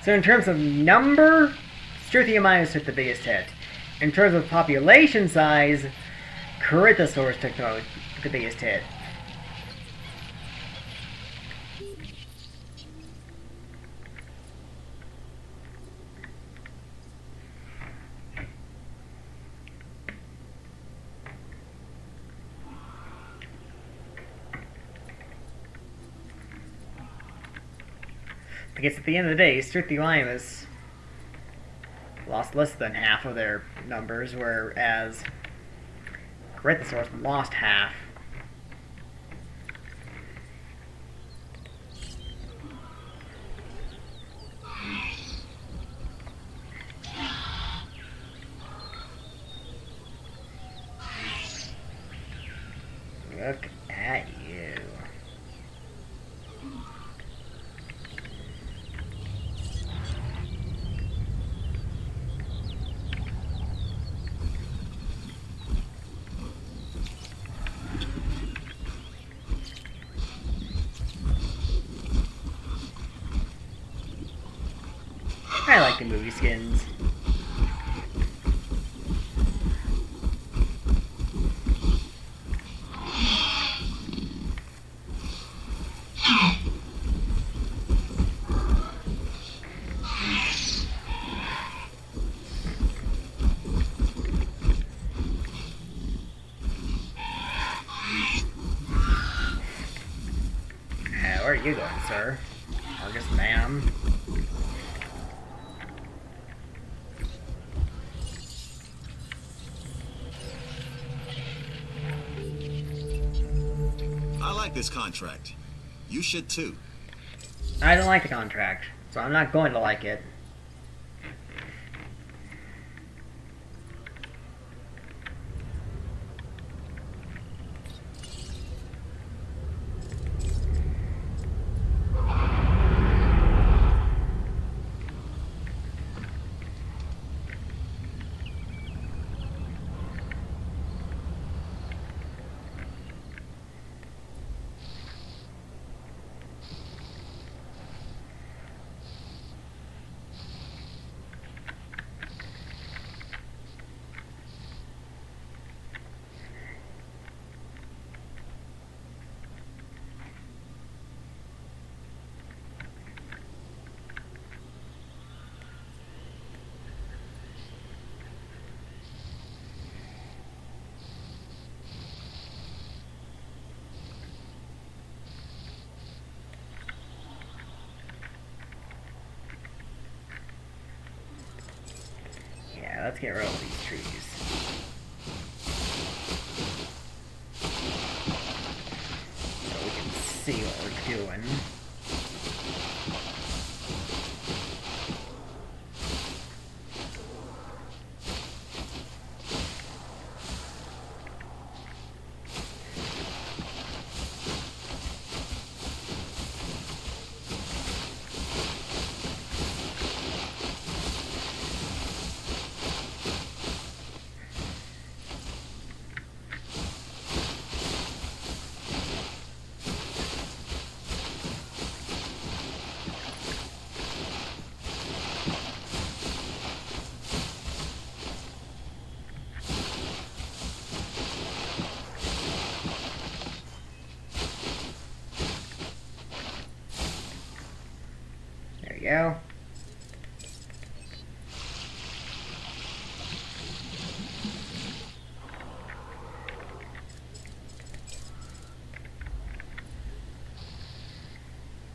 So in terms of number, Struthiomimus took the biggest hit. In terms of population size, Corythosaurus took the biggest hit. Because at the end of the day, Struthiomimus lost less than half of their numbers, whereas Corythosaurus lost half. Look at you. I like the movie skins. Where are you going, sir? Or just ma'am? I like this contract. You should too. I don't like the contract, so I'm not going to like it. Yeah, let's get rid of these trees. So we can see what we're doing. There we go.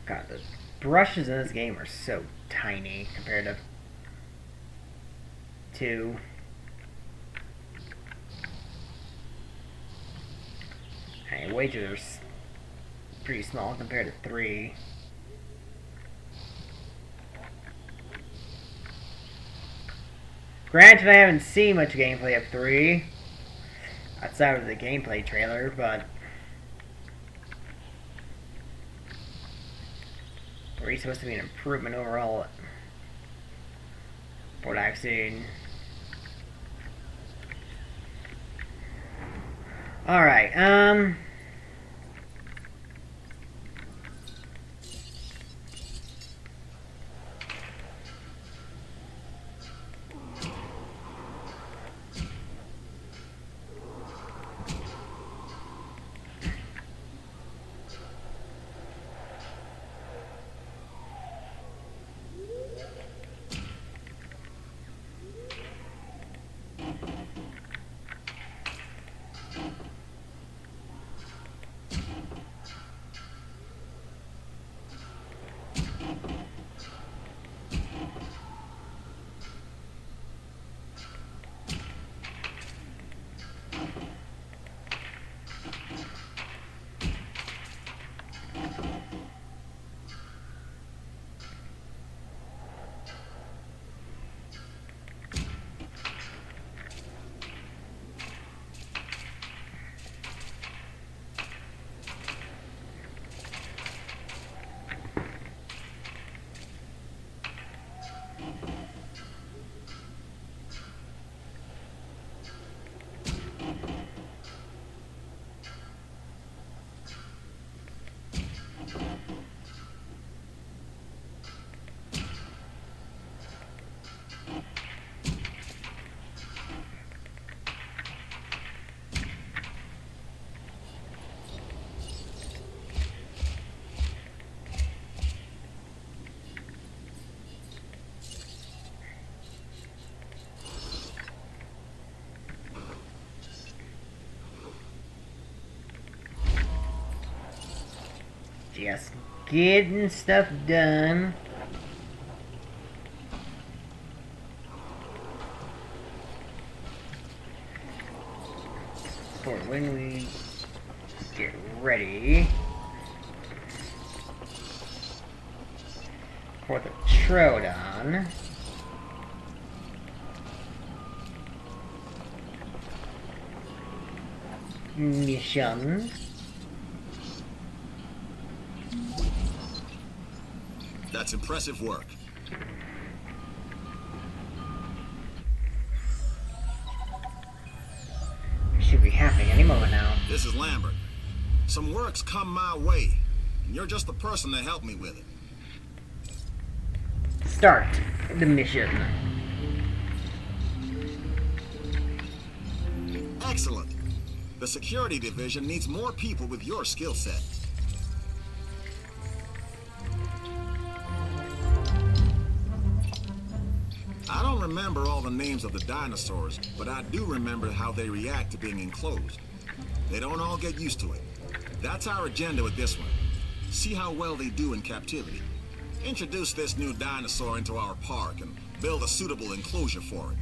God, the brushes in this game are so tiny compared to 2. I wager they're pretty small compared to 3. Granted, I haven't seen much gameplay of 3 outside of the gameplay trailer, but 3 is supposed to be an improvement overall. What I've seen. Alright, just getting stuff done. For when we get ready for the Troodon. Mission. That's impressive work. Should be happening any moment now. This is Lambert. Some work's come my way, and you're just the person to help me with it. Start the mission. Excellent. The security division needs more people with your skill set. I don't remember all the names of the dinosaurs, but I do remember how they react to being enclosed. They don't all get used to it. That's our agenda with this one. See how well they do in captivity. Introduce this new dinosaur into our park and build a suitable enclosure for it.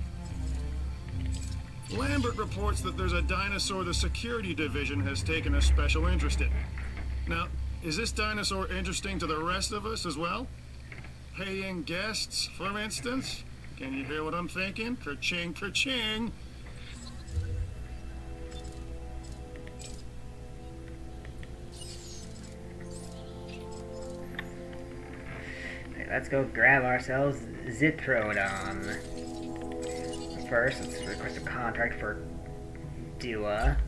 Lambert reports that there's a dinosaur the security division has taken a special interest in. Now, is this dinosaur interesting to the rest of us as well? Paying guests, for instance? Can you hear what I'm thinking? Kerching, kerching! Okay, let's go grab ourselves Zithrodon. First, let's request a contract for Dua.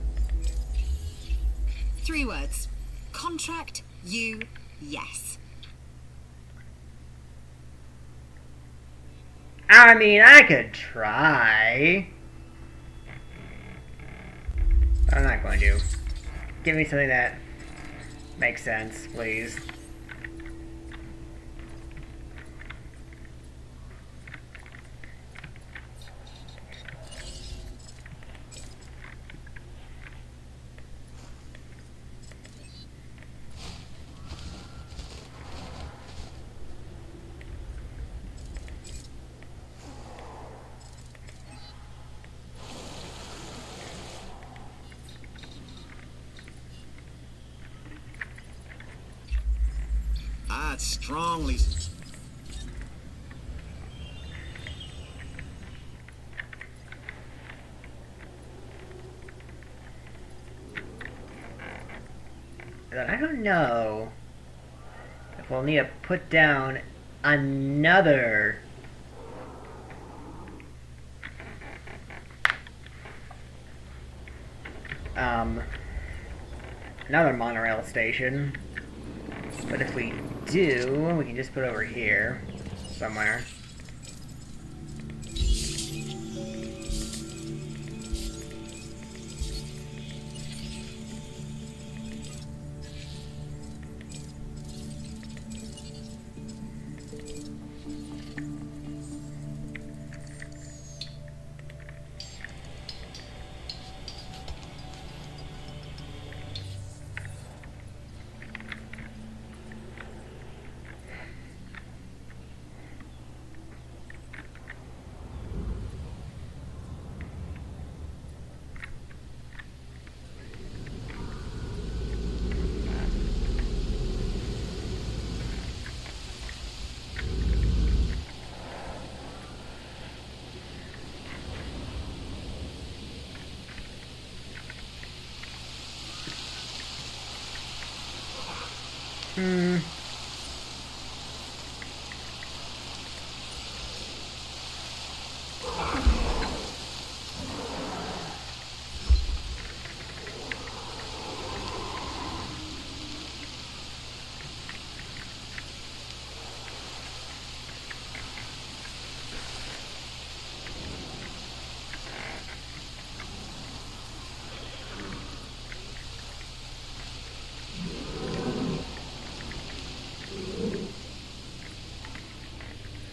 3 words. Contract, you, yes. I mean, I could try. But I'm not going to. Give me something that makes sense, please. I'd strongly... Then I don't know if we'll need to put down another another monorail station. But if we do, we can just put it over here somewhere.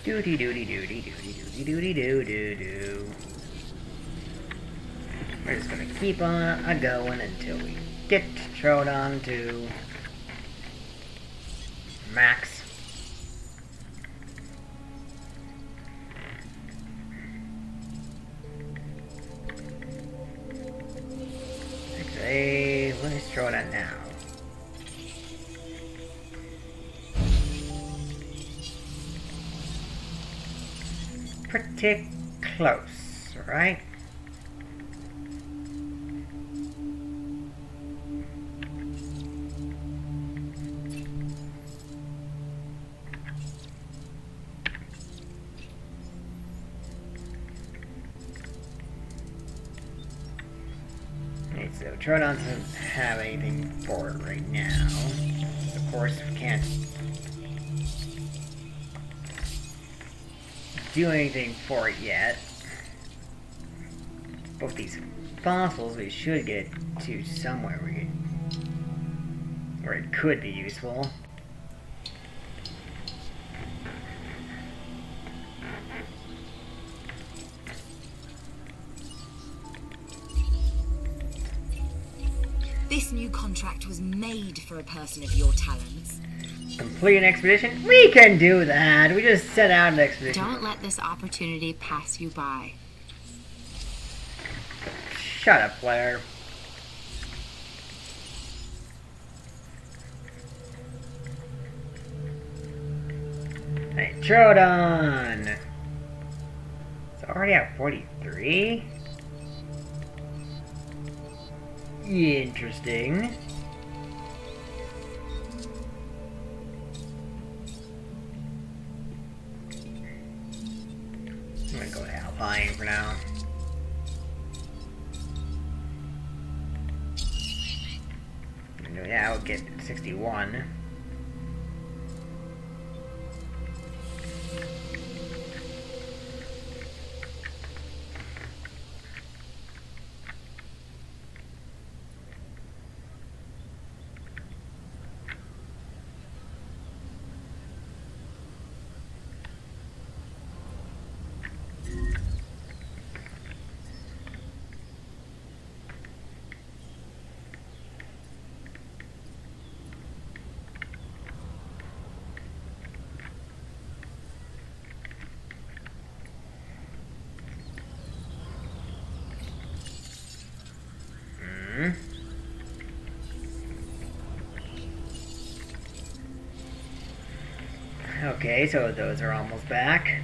Doody doody doody doody doody doody doo doo doo. We're just gonna keep on going until we get Troodon to max. Actually, what is Troodon now? Pretty close, right? Okay, so Troodon doesn't have anything for it right now. Of course, we can't do anything for it yet. Both these fossils we should get to somewhere where it could be useful. This new contract was made for a person of your talents. Complete an expedition? We can do that. We just set out an expedition. Don't let this opportunity pass you by. Shut up, Claire. Hey, Troodon! It's already at 43? Interesting. I'm gonna go to Alpine for now. Yeah, I'll get 61. Okay, so those are almost back.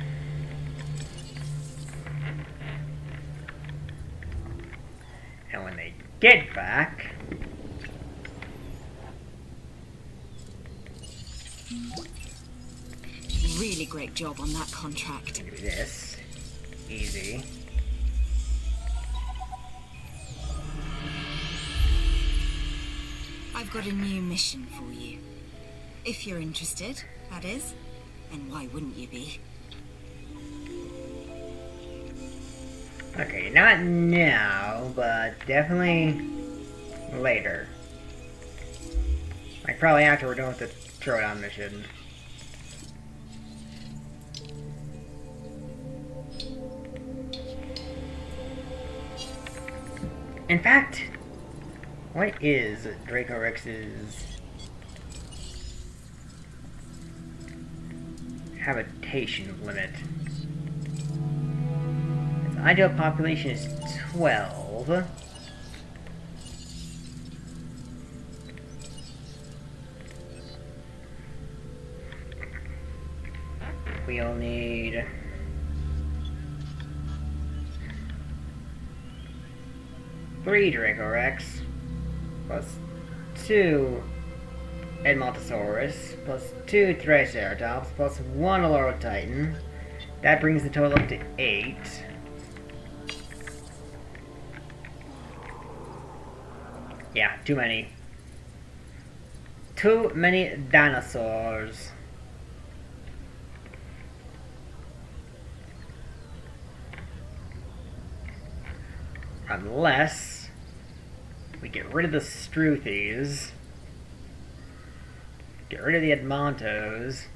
And when they get back, Really great job on that contract. Do this. Easy. I've got a new mission for you. If you're interested, that is. And why wouldn't you be? Okay, not now, but definitely later. Like, probably after we're done with the Troodon mission. In fact, what is Draco Rex's habitation limit? Its ideal population is 12. We'll need 3 Draco Rex plus 2 Edmontosaurus plus 2 Triceratops plus 1 Olorotitian. That brings the total up to 8. Yeah, too many. Too many dinosaurs. Unless we get rid of the Struthies, get rid of the Edmontos,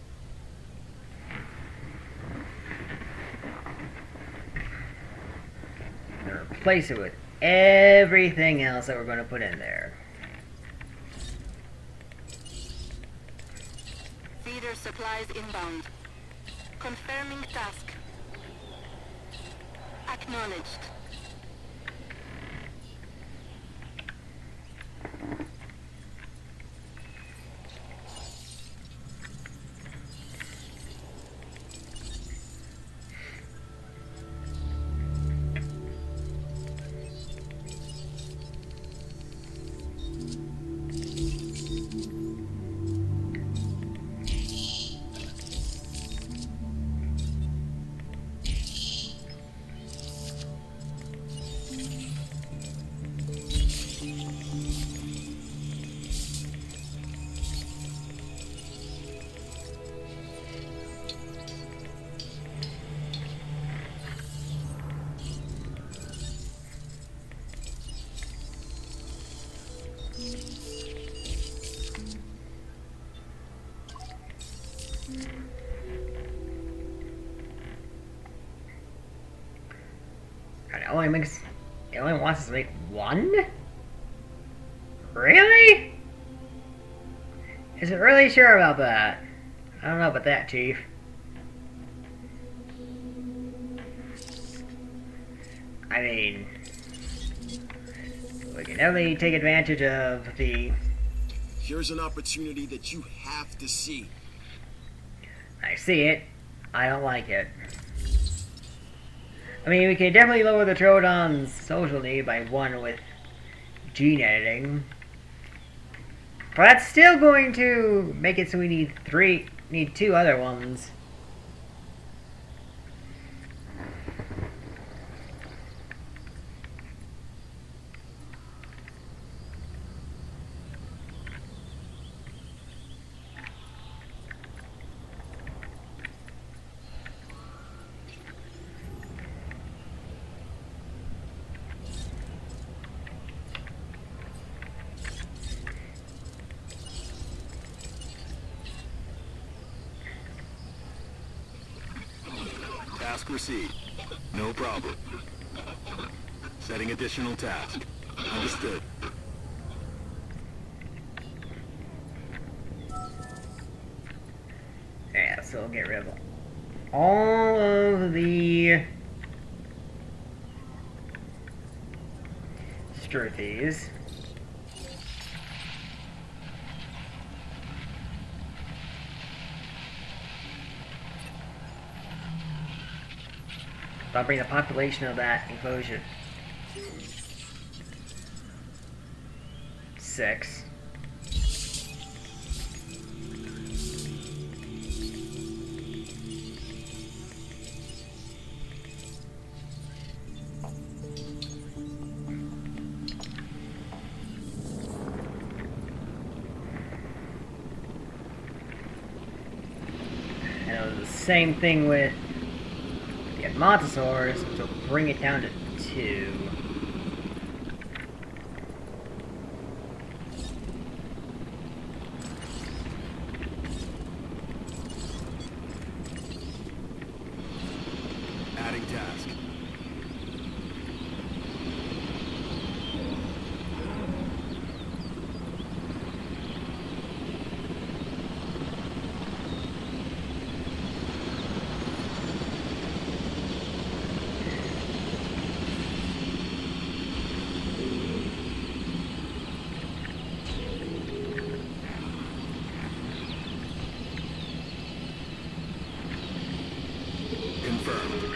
and replace it with everything else that we're going to put in there. Feeder supplies inbound. Confirming task. Acknowledged. It only wants us to make 1? Really? Is it really sure about that? I don't know about that, Chief. I mean, we can definitely take advantage of the... Here's an opportunity that you have to see. I see it. I don't like it. I mean, we can definitely lower the Troodon's social need by 1 with gene editing. But that's still going to make it so we need 2 other ones. Task received. No problem. Setting additional task. Understood. Yeah, so we'll get rid of all of the Struthies. I'll bring the population of that enclosure 6. same thing with the Admontosaurs, which will bring it down to 2. Adding task. Confirmed.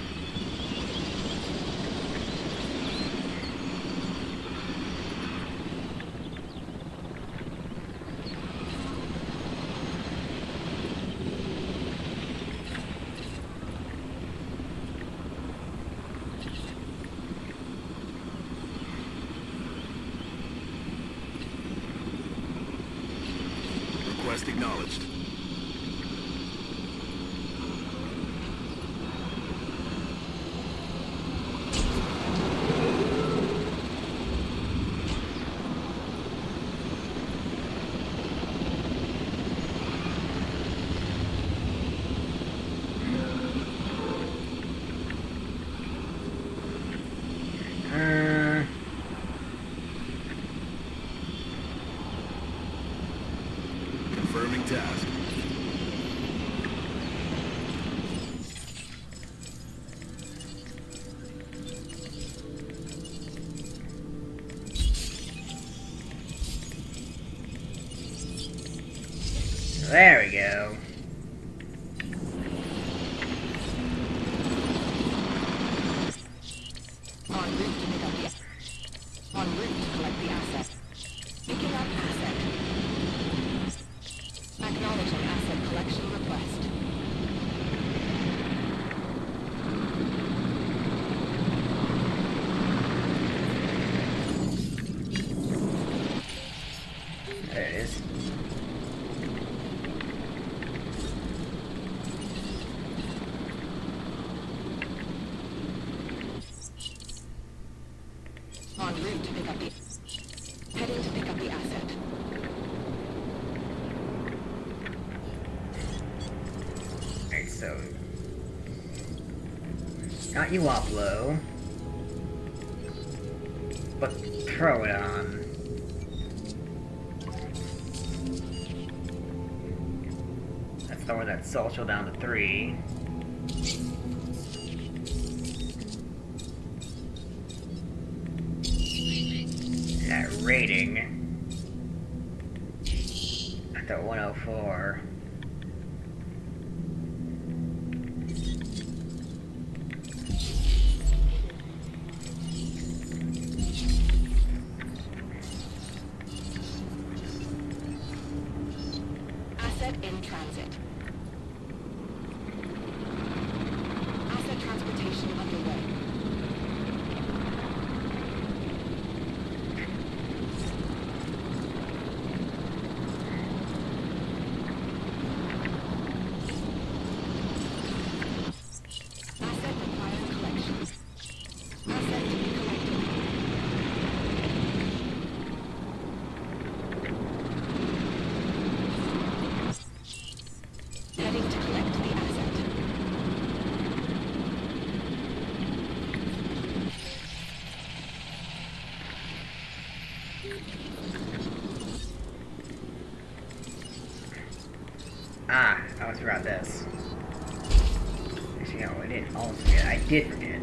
Request acknowledged. Confirming task. There we go. En route to pick up the... En route to collect the asset. Picking up asset. Acknowledging asset collection request. There it is. En route to pick up the... Heading to pick up the asset. Alright, so... Not you Uplow, but Troodon. Let's lower that social down to 3. That rating at the 104. Asset in transit. Asset transportation underway. Asset requiring collection. Asset to be collected. Heading to collect the asset. Ah, I almost forgot this. Actually, no, I didn't almost forget. I did forget.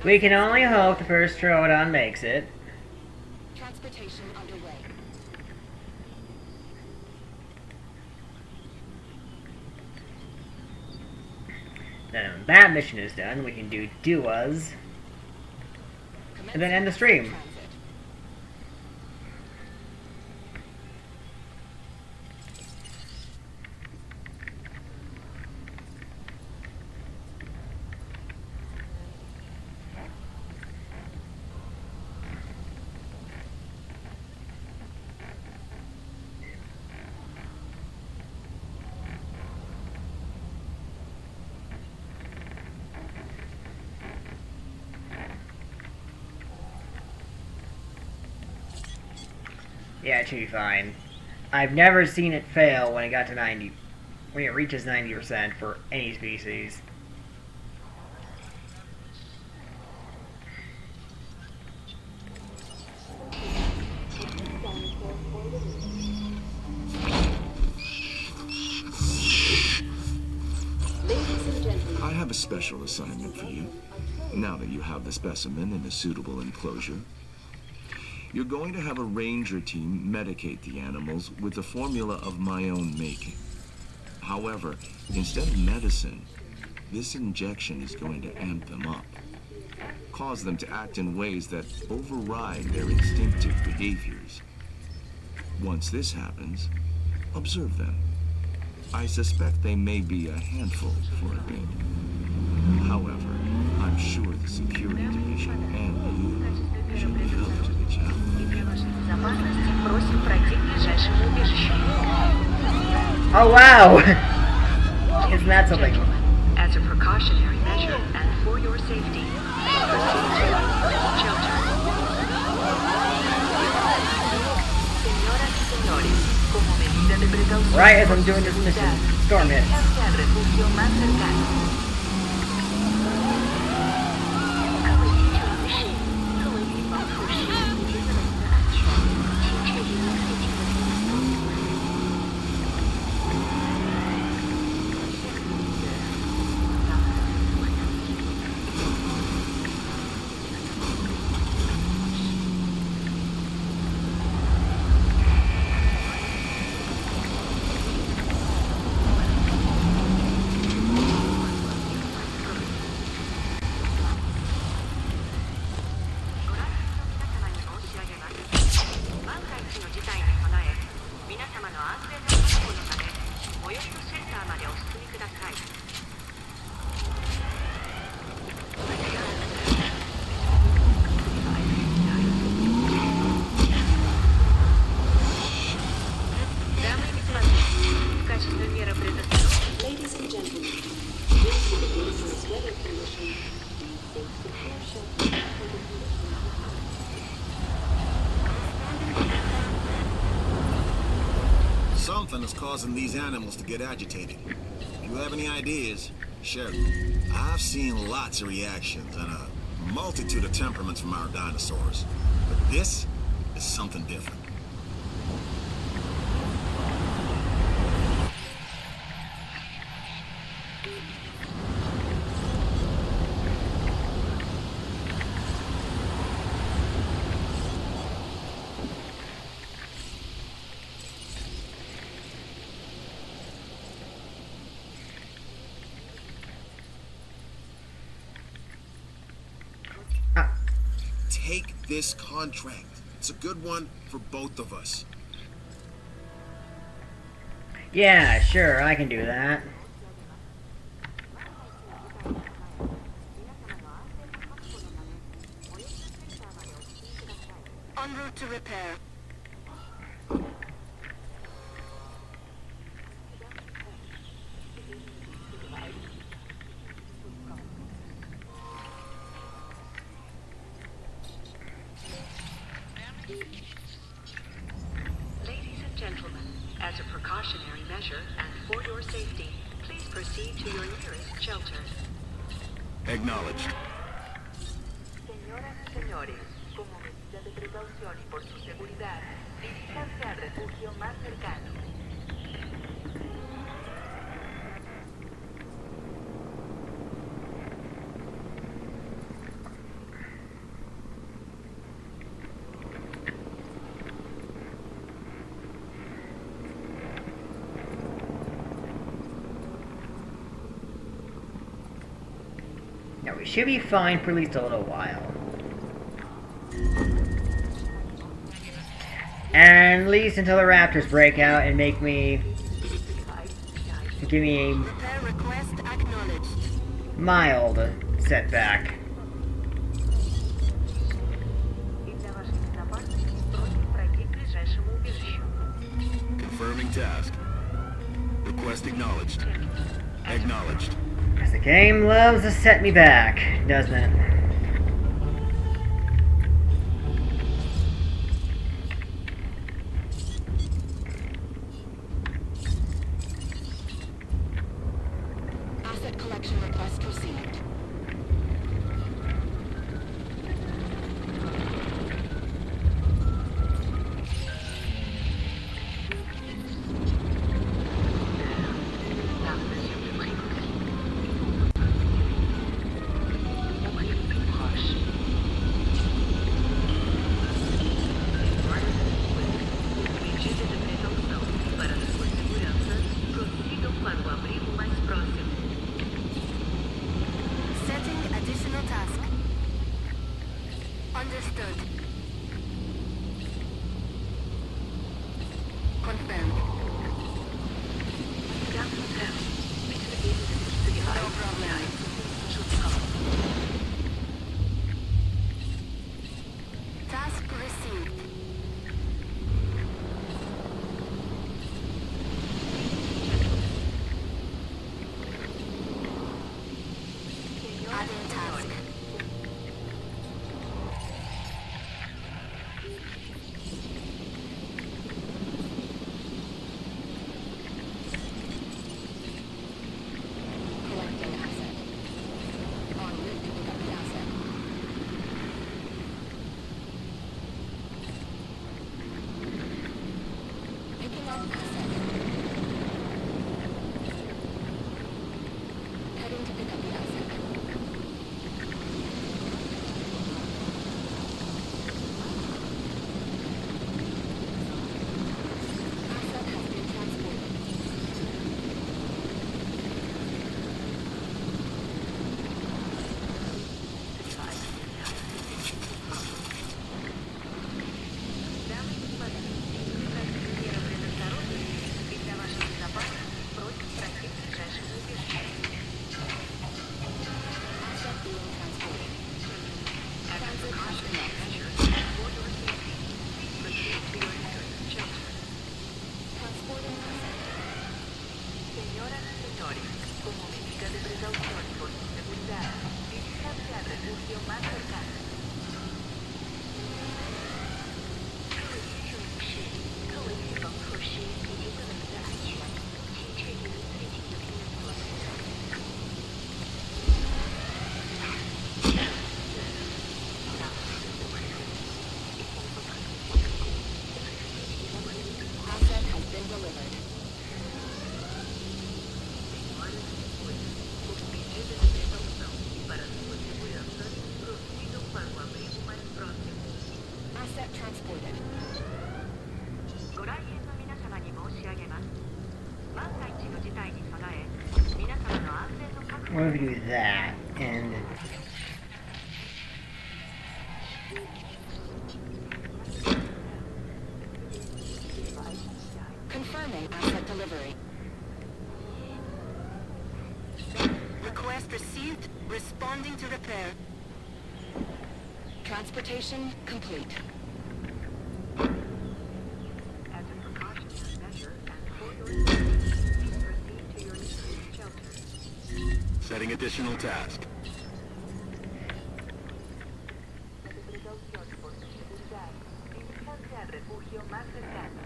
We can only hope the first Troodon makes it. Transportation underway. Then when that mission is done, we can do duas, and then end the stream. Transit. Yeah, it should be fine. I've never seen it fail when it got to 90, when it reaches 90% for any species. I have a special assignment for you. Now that you have the specimen in a suitable enclosure, you're going to have a ranger team medicate the animals with a formula of my own making. However, instead of medicine, this injection is going to amp them up, cause them to act in ways that override their instinctive behaviors. Once this happens, observe them. I suspect they may be a handful for a bit. However, I'm sure the security division and you should be up to the challenge. Oh wow! Isn't that something? As a precautionary measure and for your safety, proceed to shelter. Señoras y señores, como medida de precaución, Right as I'm doing this mission, storm hits. dirijas al refugio más cercano. Ladies and gentlemen, due to the dangerous weather conditions, please secure shelter for the conditions. Something is causing these animals to get agitated. If you have any ideas, share them. I've seen lots of reactions and a multitude of temperaments from our dinosaurs. But this is something different. Take this contract. It's a good one for both of us. Yeah, sure, I can do that. En route to repair. Ladies and gentlemen, as a precautionary measure and for your safety, please proceed to your nearest shelter. Acknowledged. Señoras y señores, como medida de precaución y por su seguridad, diríjanse al refugio más cercano. Now we should be fine for at least a little while. And at least until the raptors break out and give me a Repair request acknowledged. mild setback. Confirming task. Request acknowledged. Acknowledged. Because the game loves to set me back, doesn't it? Asset collection request received. Setting additional task. Understood. Confirmed. No problem. Task received. Adding task. Collecting asset. En route to pick up the asset. Picking up asset. Heading to pick up the asset. Asset has been transported. Asset being transported. Transit has commenced. Transporting asset. Señoras y señores, como medida de precaución y por su seguridad, diríjanse al refugio más cercano. Asset has been delivered. Por medida de precaução e para sua segurança, prossigam para o abrigo mais próximo. Asset transported. ご来園の皆様に申し上げます。万が一の事態に備え、皆様の安全の確保 What if we do that and Confirming asset delivery. Request received. Responding to repair. Transportation complete. as a precautionary measure and for your safety. Proceed to your nearest shelter. Setting additional task. De precaución por su seguridad, diríjanse al refugio más cercano.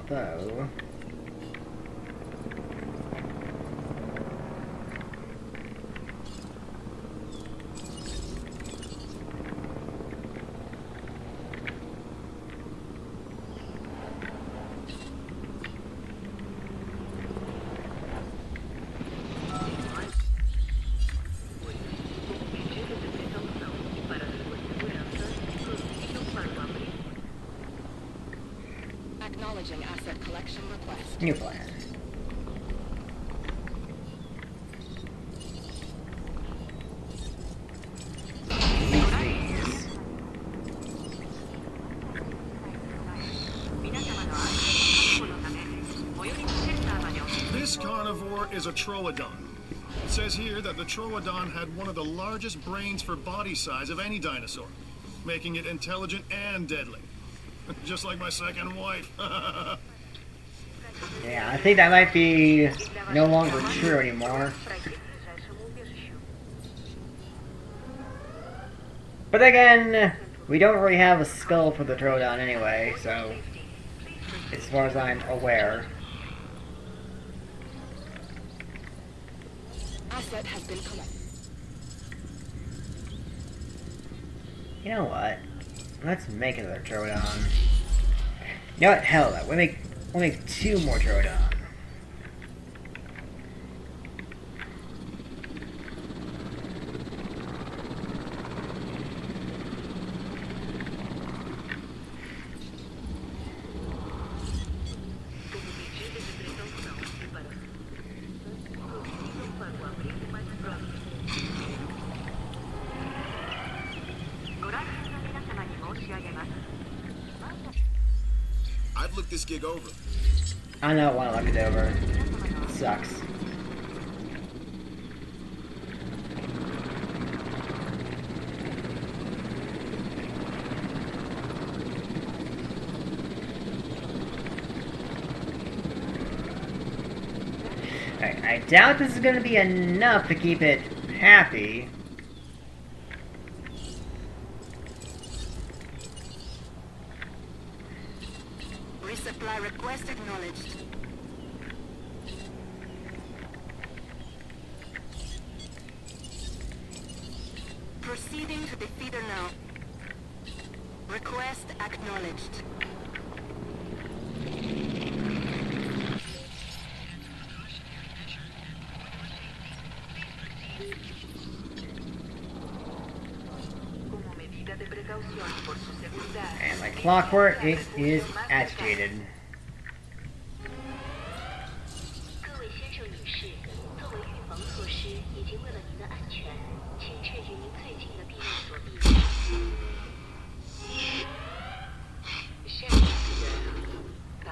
so Acknowledging asset collection request. new plan. This carnivore is a Troodon. It says here that the Troodon had one of the largest brains for body size of any dinosaur, making it intelligent and deadly. Just like my second wife. Yeah, I think that might be no longer true anymore. But again, we don't really have a skull for the Troodon anyway, so as far as I'm aware. Asset has been collected. You know what? Let's make another Troodon. You know what? Hell that. We'll make 2 more Troodon. I've looked this gig over. I don't want to look it over. It sucks. I doubt this is going to be enough to keep it happy. Resupply request acknowledged. Proceeding to the feeder now. Request acknowledged. And like clockwork, it is agitated. 各位先生女士，作为预防措施以及为了您的安全，请确定您最近的避难所地点。下一次到。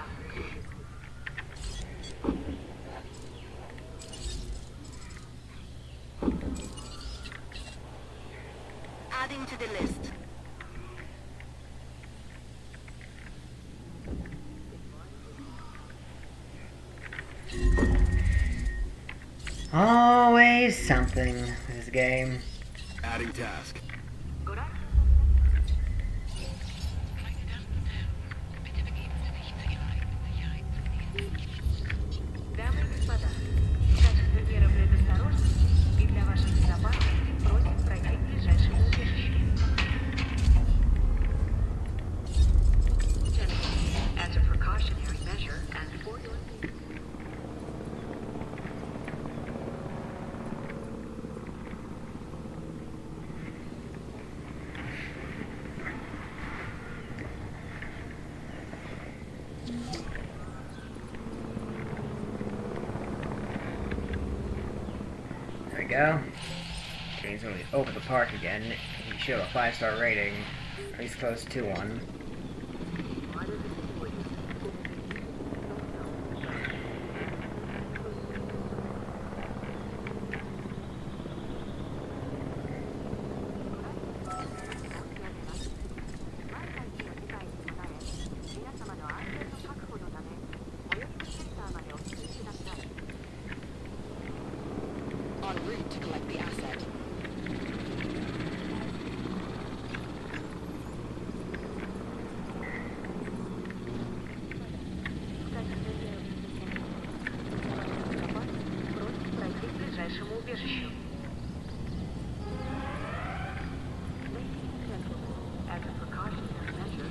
Adding to the list. Always something with this game. Adding task. Дамы и господа, в качестве меры предосторожности и для вашей безопасности просим пройти к ближайшему убежищу. As a precautionary measure and for your There we go. Game's really over the park again. He showed a 5-star rating, at least close to one. En route to collect the asset. просим пройти к ближайшему убежищу. As a precautionary measure,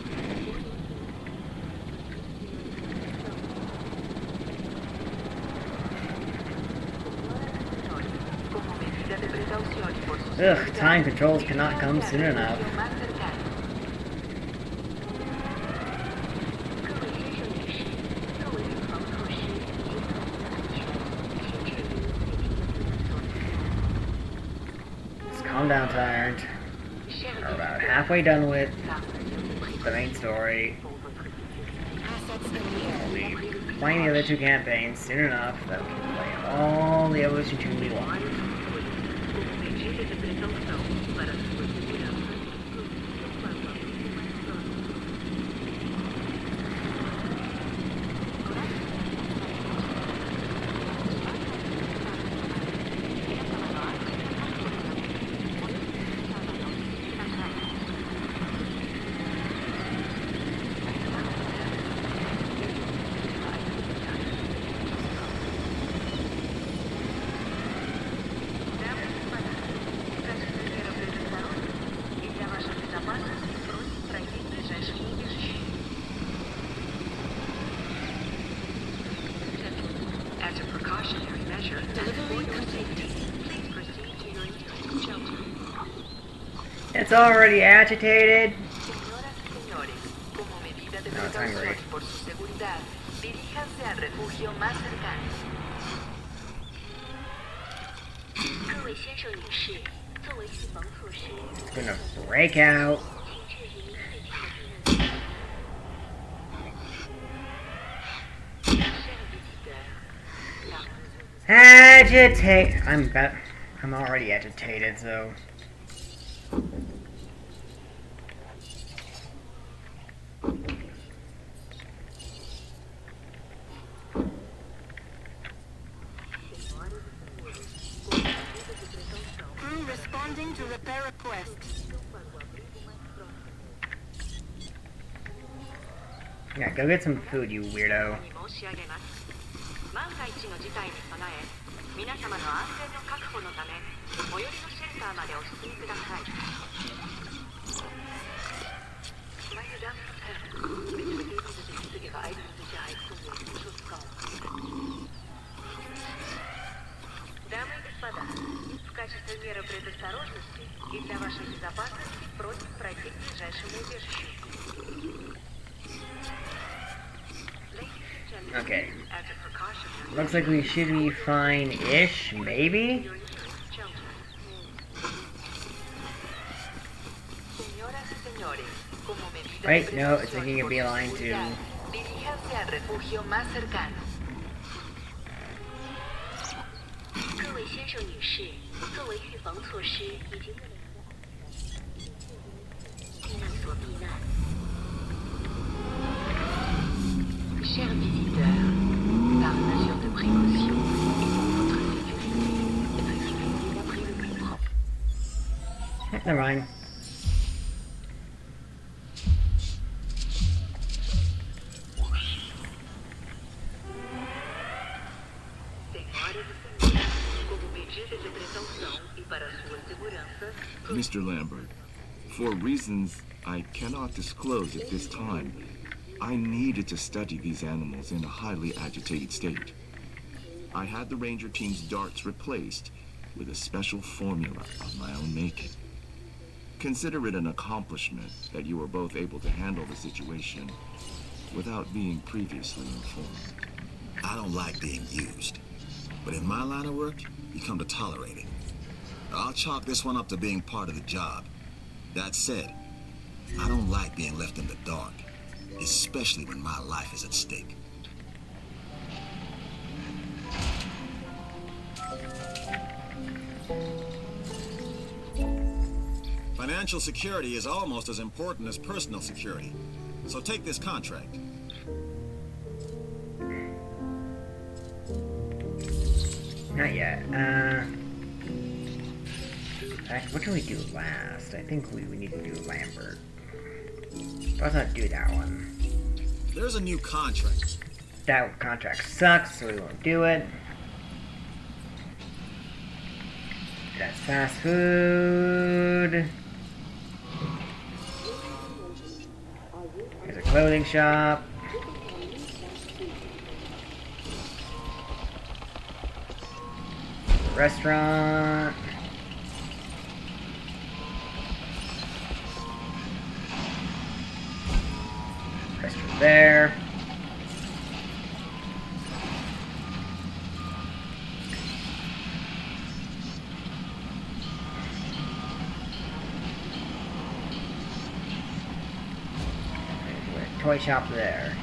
como medida de precaución por su Ugh, time controls cannot come soon enough. más cercano. Just calm down, Tyrannt. We're about halfway done with the main story. Assets in the air. We'll be playing the other 2 campaigns soon enough that we can play all the Evolution 2 we want. It's already agitated. Señoras y señores, como medida de No, it's hungry. precaución por su seguridad, diríjanse al refugio más cercano. 各位先生女士，作为预防措施， It's gonna break out. 请确定您最近的避难所。 Agitate. I'm already agitated, so. Crew responding to repair request. Yeah, go get some food, you weirdo. 申し上げます。万が一の事態に備え、皆様の安全の確保のため、最寄りのシェルターまでお進みください。Meine Damen und Herren, bitte begeben Sie sich zu Ihrer eigenen Sicherheit zum nächsten Schutzraum. Дамы и господа, в качестве меры предосторожности и для вашей безопасности просим пройти к ближайшему убежищу. Okay. Looks like we should be fine-ish, maybe? Wait, no, it's making a beeline to... Diríjanse al refugio más cercano. 各位先生女士，作为预防措施，已经为了避难所避难。 Chers visiteurs, par mesure de précaution et pour votre sécurité, restez l'abri le plus proche. Never mind. Mr. Lambert, for reasons I cannot disclose at this time, I needed to study these animals in a highly agitated state. I had the ranger team's darts replaced with a special formula of my own making. Consider it an accomplishment that you were both able to handle the situation without being previously informed. I don't like being used. But in my line of work, you come to tolerate it. I'll chalk this one up to being part of the job. That said, I don't like being left in the dark, especially when my life is at stake. Financial security is almost as important as personal security. So take this contract. Not yet. What can we do last? I think we need to do Lambert. Let's not do that one. There's a new contract. That contract sucks, so we won't do it. That's fast food. There's a clothing shop. Restaurant. Restaurant there. Toy shop there.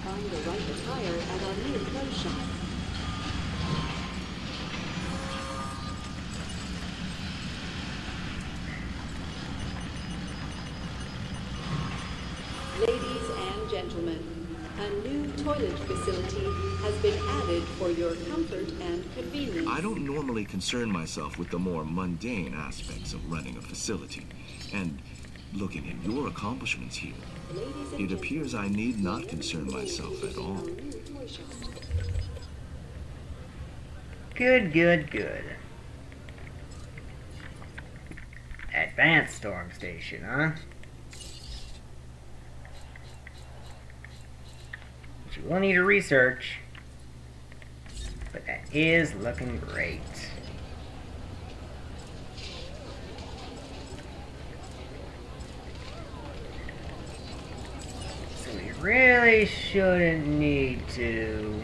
Find the right attire at our new clothes shop. Ladies and gentlemen, a new toilet facility has been added for your comfort and convenience. I don't normally concern myself with the more mundane aspects of running a facility. And looking at your accomplishments here, it appears I need not concern myself at all. Good, good, good. Advanced storm station, huh? Which you will need to research. But that is looking great. So we really shouldn't need to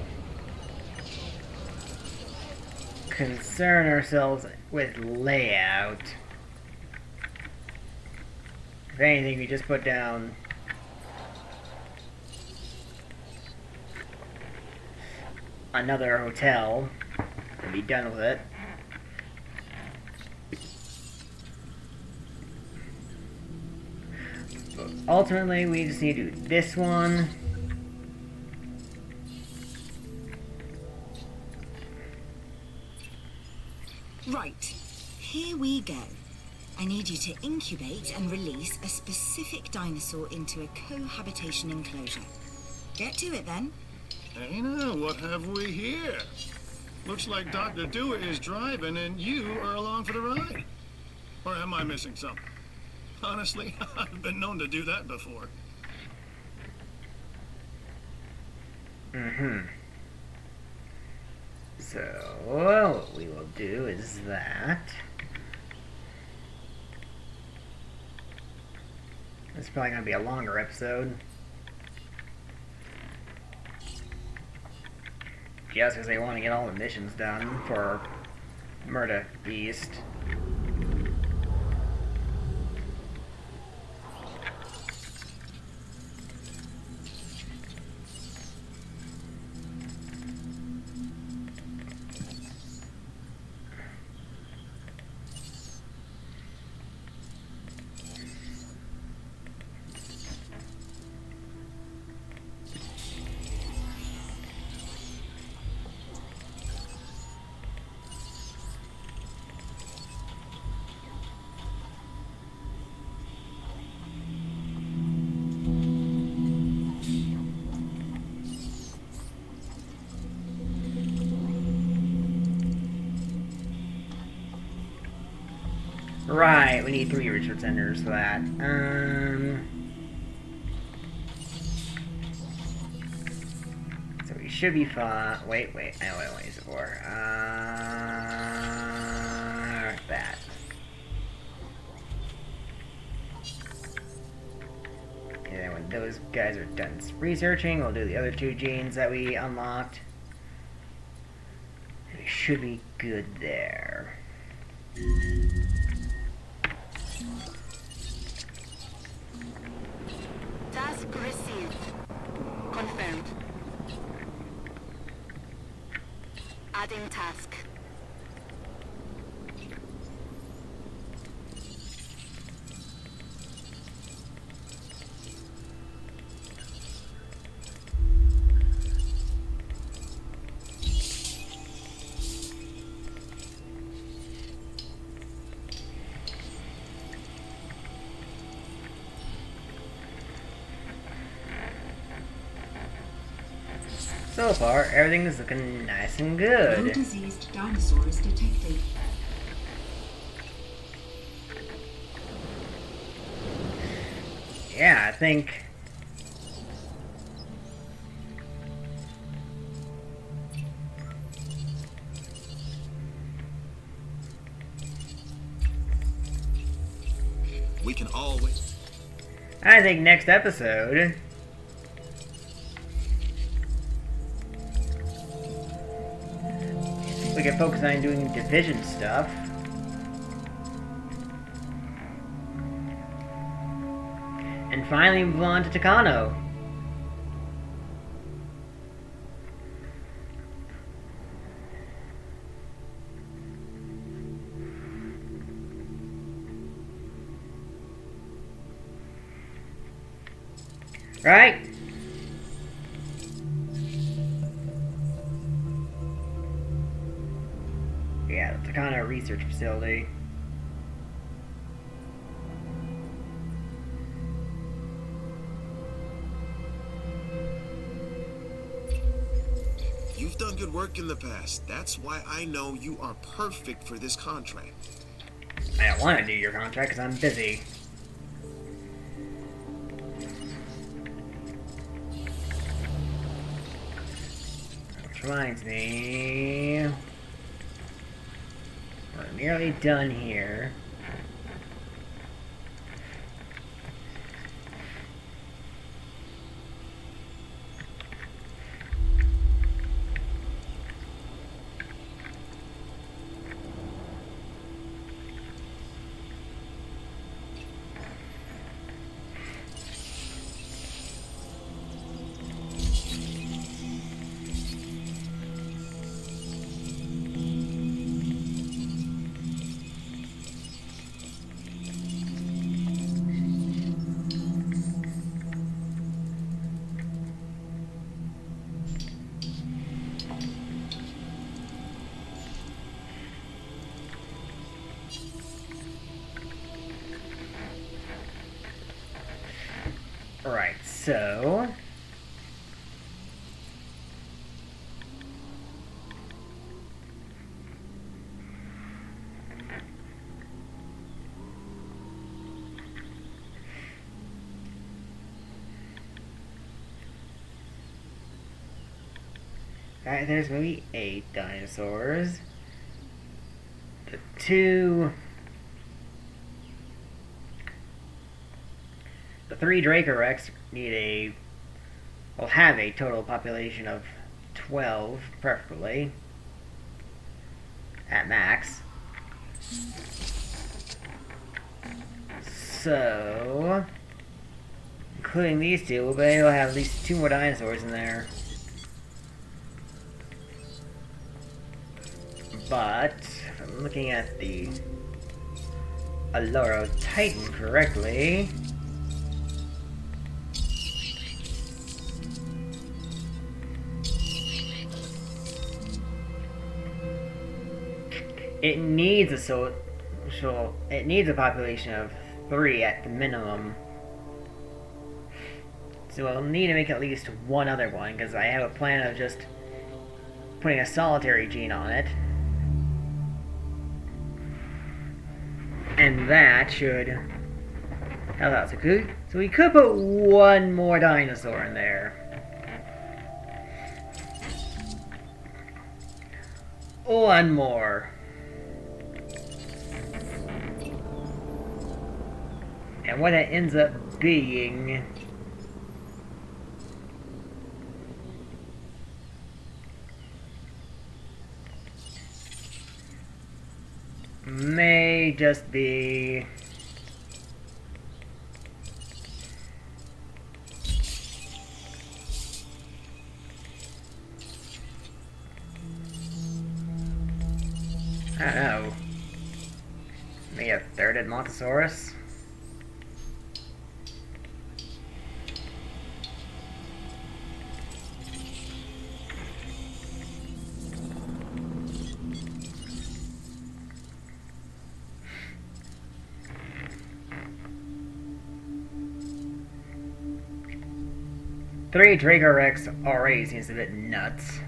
concern ourselves with layout. If anything, we just put down another hotel and be done with it. But ultimately, we just need to do this one. Right, here we go. I need you to incubate and release a specific dinosaur into a cohabitation enclosure. Get to it then. Hey now, what have we here? Looks like Dr. Dewey is driving and you are along for the ride. Or am I missing something? Honestly, I've been known to do that before. So, what we will do is that. This is probably going to be a longer episode. Just because they want to get all the missions done for Muerta East. Right, we need 3 research centers for that. So we should be fine. Wait, I know what I use it for. That. And then when those guys are done researching, we'll do the other 2 genes that we unlocked. We should be good there. Task received. Confirmed. Adding task. So far, everything is looking nice and No good. diseased dinosaurs detected. Yeah, I think... We can always... I think next episode... we can focus on doing division stuff. And finally move on to Takano. Right? Yeah, the Takano Research Facility. You've done good work in the past. That's why I know you are perfect for this contract. I I don't want to do your contract because I'm busy. Which reminds me... We're nearly done here. Right, so... Alright, there's maybe 8 dinosaurs. The 2... The 3 Dracorex need a... will have a total population of 12, preferably. At max. So... including these 2, we'll be able to have at least 2 more dinosaurs in there. But, if I'm looking at the Olorotitian correctly... it needs a it needs a population of 3 at the minimum. So I'll need to make at least one other one, because I have a plan of just putting a solitary gene on it. And that should help out. So we could put one more dinosaur in there. One more. And what it ends up being... may just be... I don't know. Maybe a third Edmontosaurus? Three Dracorex already seems a bit nuts.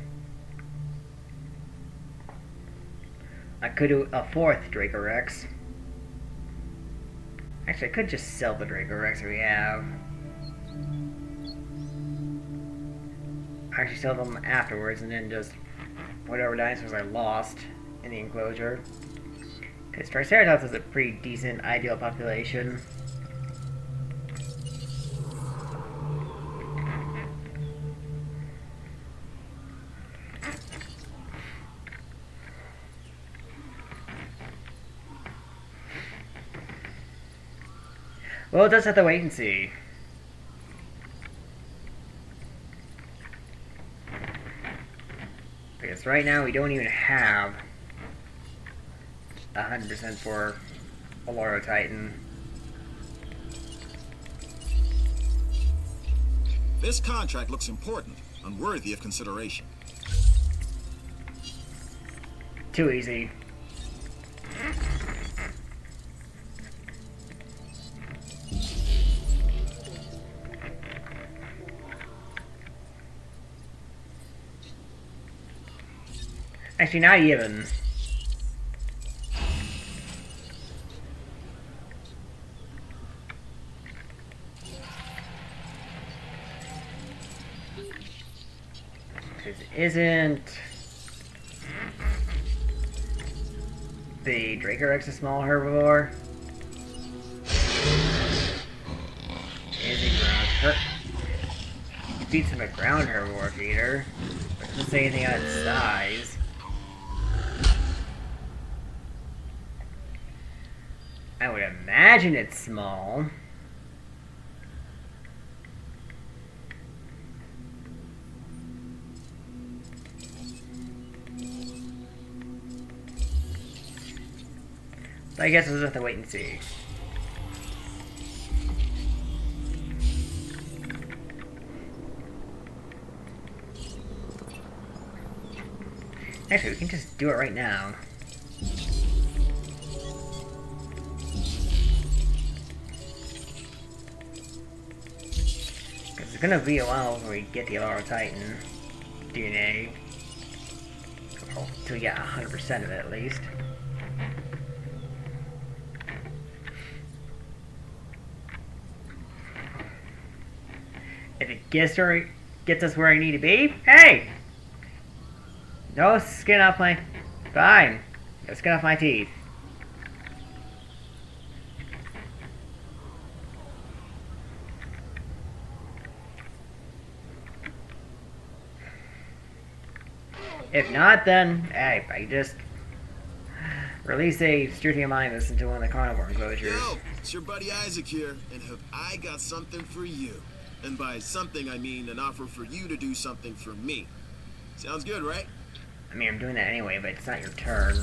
I could do a 4th Dracorex. Actually, I could just sell the Dracorex we have. Actually, sell them afterwards, and then just whatever dinosaurs I lost in the enclosure. Because Triceratops is a pretty decent ideal population. We'll just have to wait and see. Because right now we don't even have 100% for Olorotitian. This contract looks important and worthy of consideration. Too easy. Actually, not even. Because isn't the Dracorex a small herbivore? Is he ground he beats him a ground herbivore feeder, but doesn't say anything about its size. I would imagine it's small. But I guess we'll just have to wait and see. Actually, we can just do it right now. Because it's gonna be a while before we get the Olorotitian DNA. Until we get 100% of it at least. If it gets us where I need to be, hey! No skin off my... Fine. No skin off my teeth. If not, then, hey, I just release a Struthia Mindless into one of the carnivore enclosures. Yo, it's your buddy Isaac here, and have I got something for you. And by something, I mean an offer for you to do something for me. Sounds good, right? I mean, I'm doing that anyway, but it's not your turn.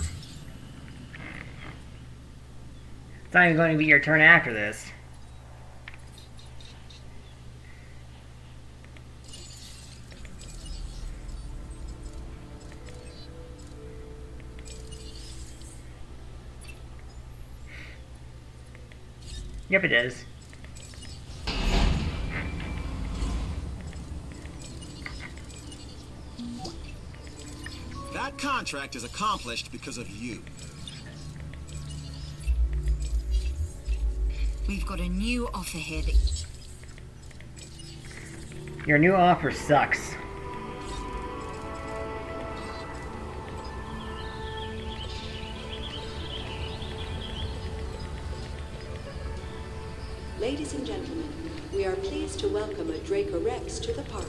It's not even going to be your turn after this. Yep, it is. That contract is accomplished because of you. We've got a new offer here that... Your new offer sucks. Ladies and gentlemen, we are pleased to welcome a Dracorex to the park.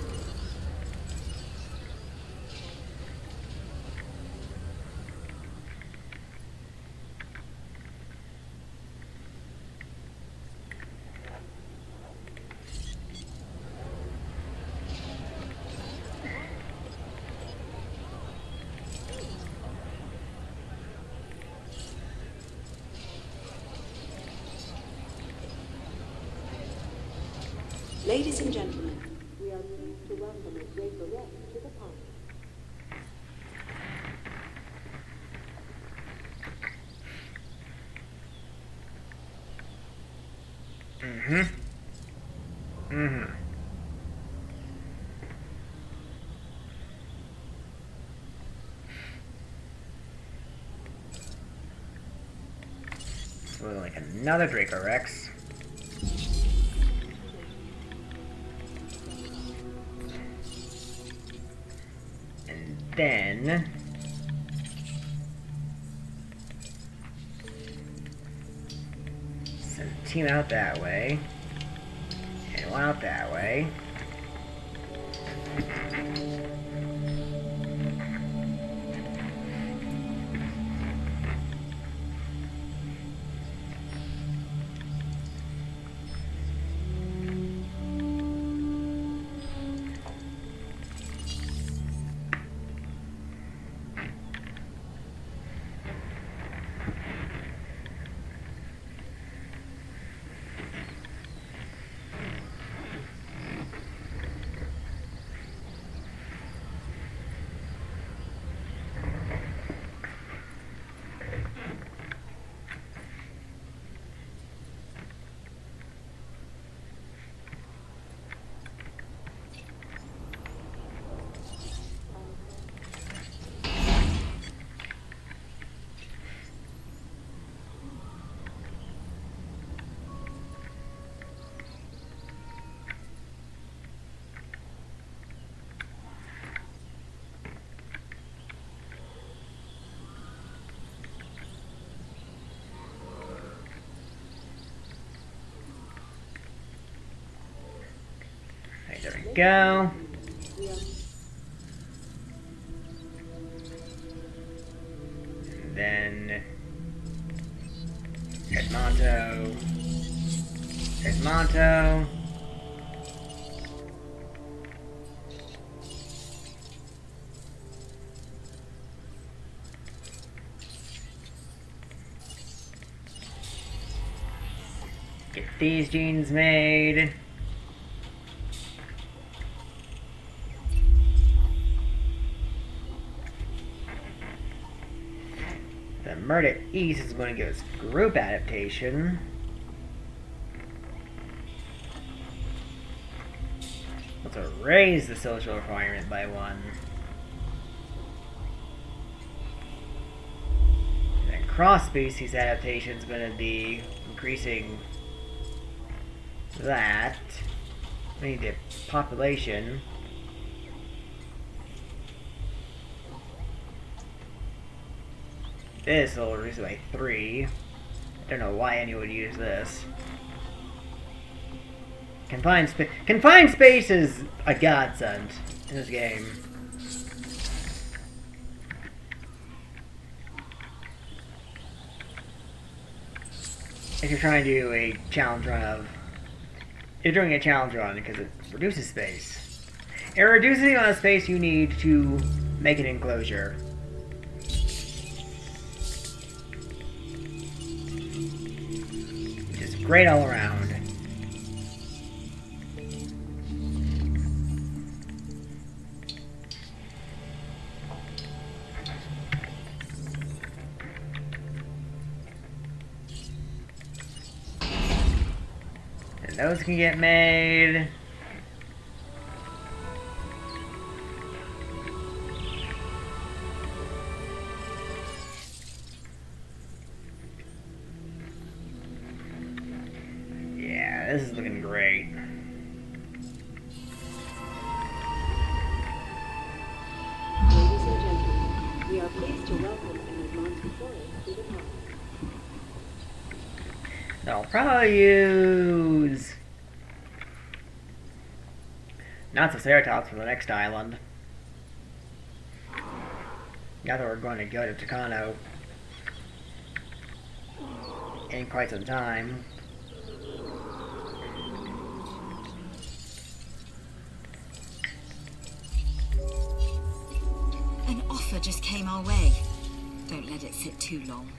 Ladies and gentlemen, we are pleased to welcome a Dracorex to the park. So like another Dracorex. Then send a team out that way and one out that way. go. And then Edmonto. Edmonto. Get these jeans made. The Muerta East is going to give us group adaptation. Let's raise the social requirement by 1. And then cross-species adaptation is going to be increasing that. We need the population. This will reduce it by 3. I don't know why anyone would use this. Confined space is a godsend in this game. If you're trying to do a challenge run of... You're doing a challenge run because it reduces space. It reduces the amount of space you need to make an enclosure. Which is great all around. Those can get made. Yeah, this is looking great. Ladies and gentlemen, we are pleased to welcome an Edmonton forest to the park. I'll probably use Nothoceratops for the next island. Now that we're going to go to Tucano in quite some time. An offer just came our way. Don't let it sit too long.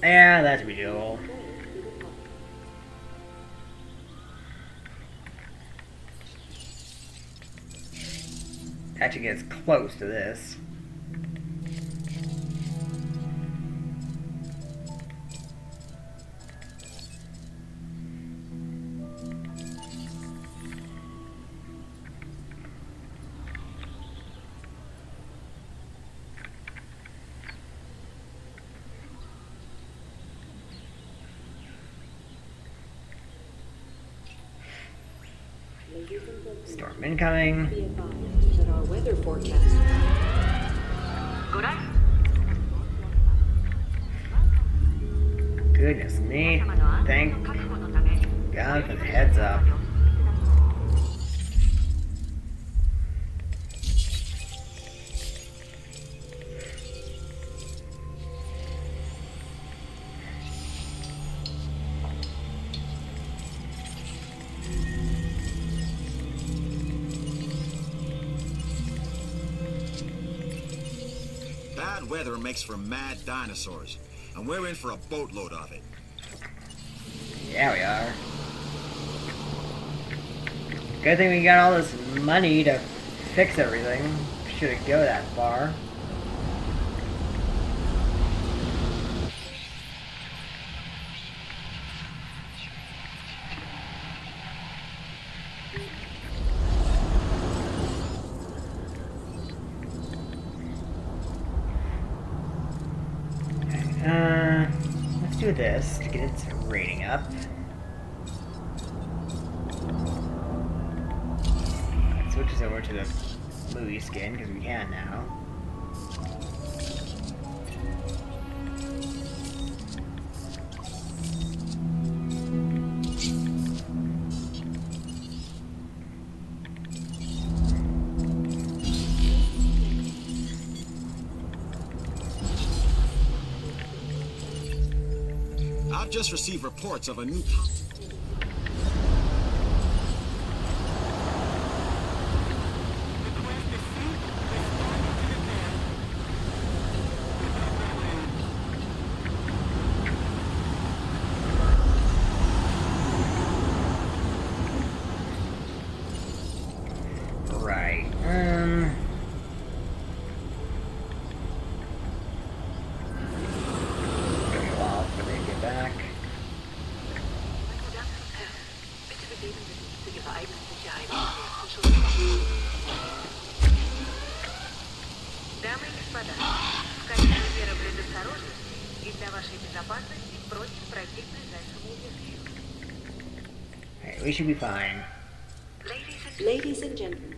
Yeah, that should be doable. Actually gets close to this. Storm incoming. Be advised that our weather forecast. Goodness me. Thank God for the heads up. Bad weather makes for mad dinosaurs, and we're in for a boatload of it. Yeah, we are. Good thing we got all this money to fix everything. Shouldn't go that far. Let's do this to get its rating up. Switch us over to the movie skin because we can now. I've just received reports of a new... Right. It'll be a while before they get back. Bitte begeben Sie sich zu Ihrer eigenen Sicherheit in den nächsten Schutzraum. Дамы и господа, в качестве меры предосторожности и для вашей безопасности просим пройти к ближайшему убежищу. Hey, we should be fine. Ladies and gentlemen.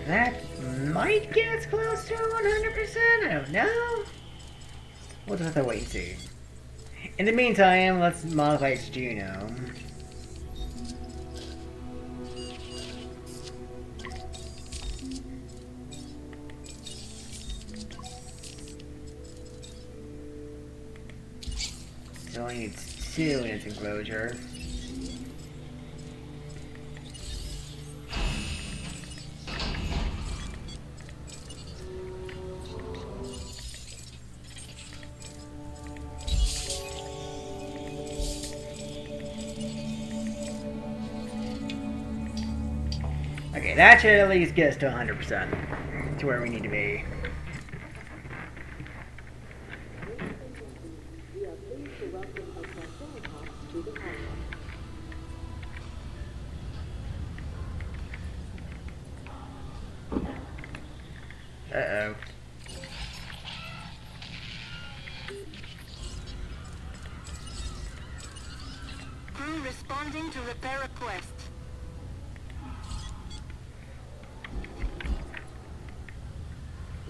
That might get us close to 100%. I don't know. We'll just have to wait and see. In the meantime, let's modify its genome. It only needs 2 in its enclosure. Okay, that should at least get us to 100%. To where we need to be. We are pleased to welcome a Triceratops to the park. Uh-oh. Crew responding to repair request.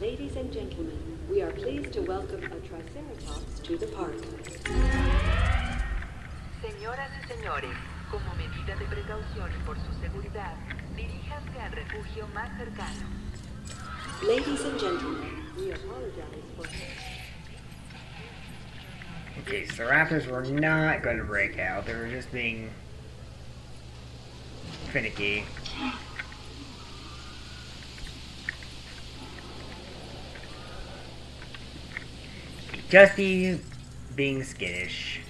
Ladies and gentlemen, we are pleased to welcome a Triceratops to the park. Señoras y señores, como medida de precaución y por su seguridad, diríjanse al refugio más cercano. Ladies and gentlemen, we apologize for... Okay, so the raptors were not going to break out. They were just being finicky. Just being skittish.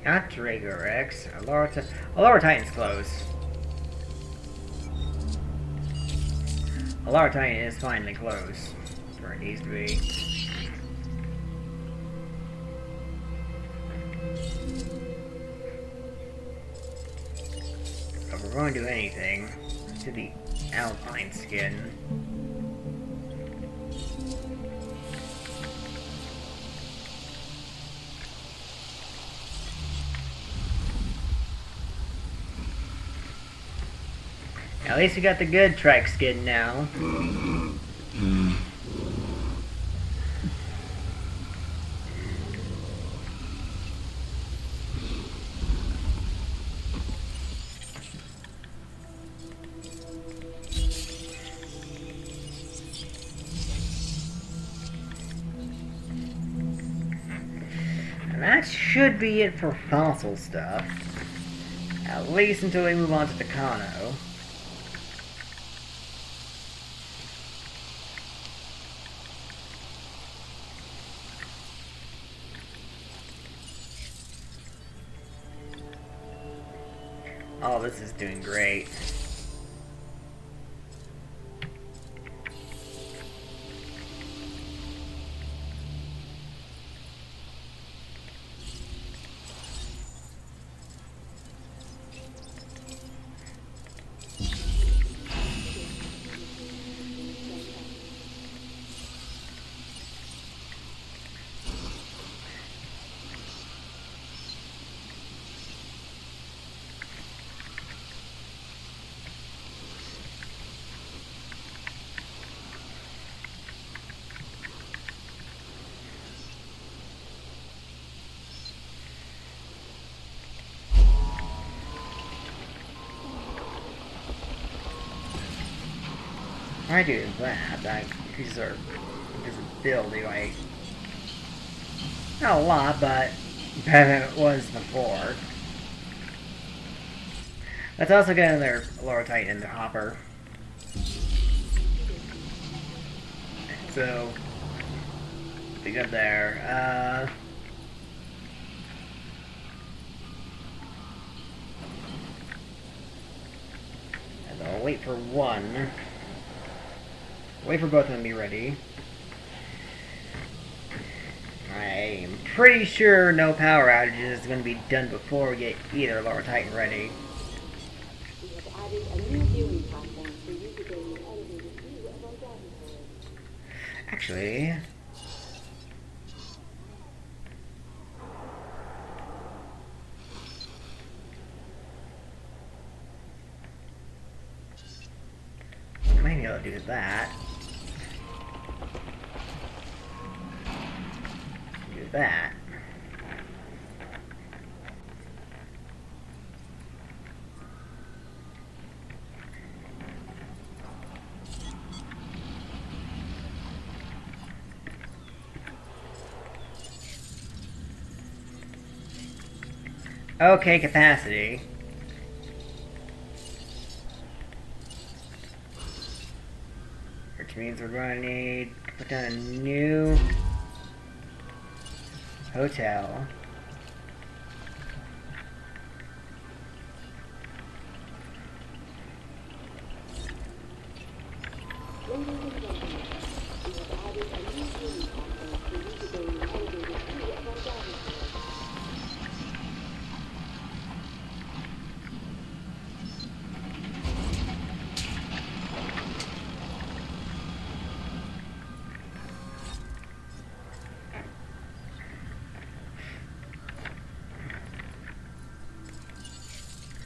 Not Drago Rex. Olorotitian's close. Olorotitian is finally close. Where it needs to be. If we're going to do anything, to the alpine skin. At least we got the good trike skin now. And that should be it for fossil stuff. At least until we move on to Takano. Oh, this is doing great. I do that. That increases our visibility by not a lot, but better than it was before. Let's also get another Olorotitian in the hopper. So, be good there. And I'll wait for one. Wait for both of them to be ready. I'm pretty sure no power outages is going to be done before we get either Olorotitian ready. We have added a new viewing platform for you to gain an elevated view of our dinosaurs. Actually, I might be able to do that. Do that. Okay, capacity. Which means we're going to need to put down a new hotel. Ladies and gentlemen, we have added a new viewing platform for you to gain an elevated view of our dinosaurs.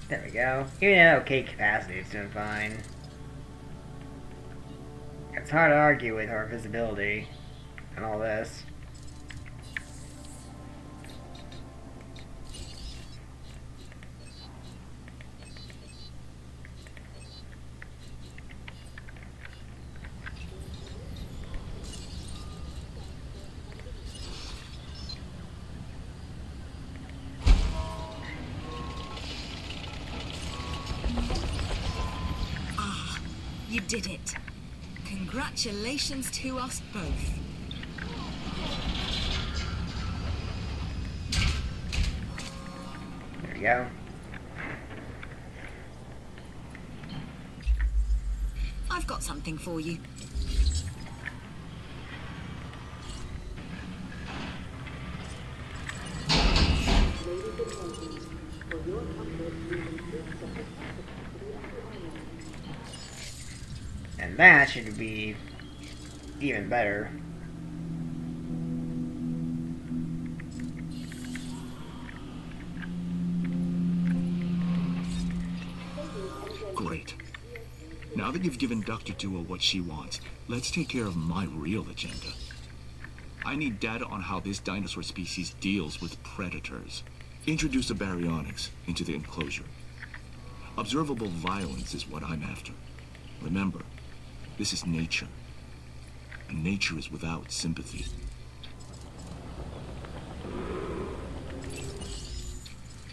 There we go. Even at okay capacity, it's doing fine. It's hard to argue with our visibility and all this. You did it. Congratulations to us both. There we go. I've got something for you. Ladies and gentlemen, for your comfort, we insist that the capacity of the island. And that should be even better. Great. Now that you've given Dr. Duo what she wants, let's take care of my real agenda. I need data on how this dinosaur species deals with predators. Introduce a baryonyx into the enclosure. Observable violence is what I'm after. Remember, this is nature. And nature is without sympathy.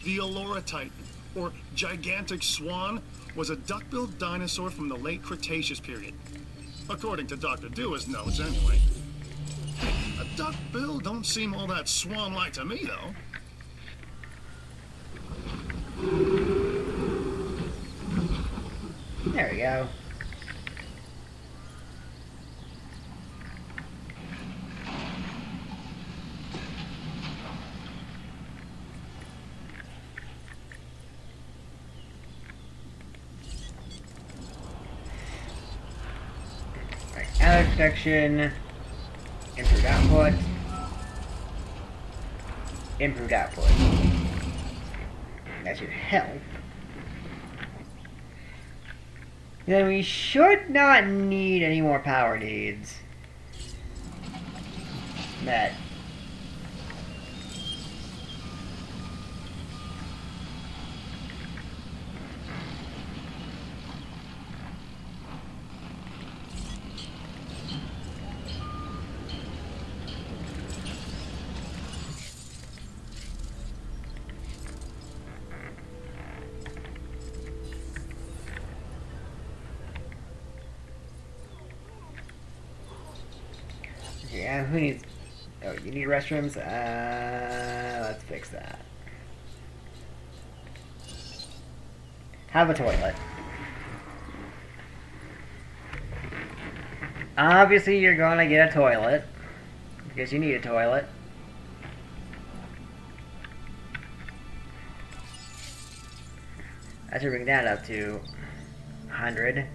The Olorotitian, or gigantic swan, was a duck-billed dinosaur from the late Cretaceous period. According to Dr. Dua's notes, anyway. Hey, a duck-bill don't seem all that swan-like to me, though. There we go. Alert detection, improved output, improved output. That should help. Then we should not need any more power needs. Met. Yeah, who needs... Oh, you need restrooms? Let's fix that. Have a toilet. Obviously, you're gonna get a toilet. Because you need a toilet. I should bring that up to 100.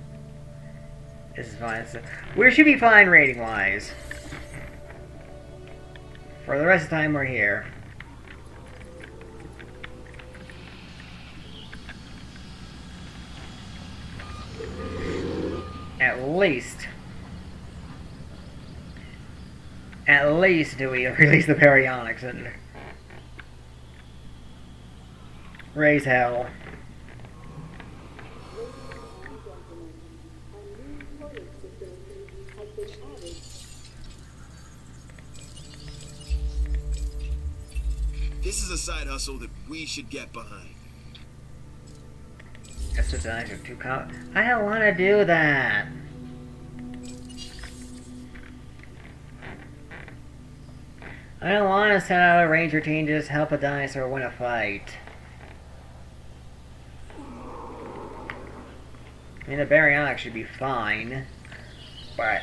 This is fine. So, we should be fine rating-wise. For the rest of the time we're here. At least do we release the Baryonyx and raise hell. This is a side hustle that we should get behind. That's just an extra 2 I don't want to do that. I don't want to send out a ranger team to just help a dinosaur win a fight. I mean, the Baryonyx should be fine, but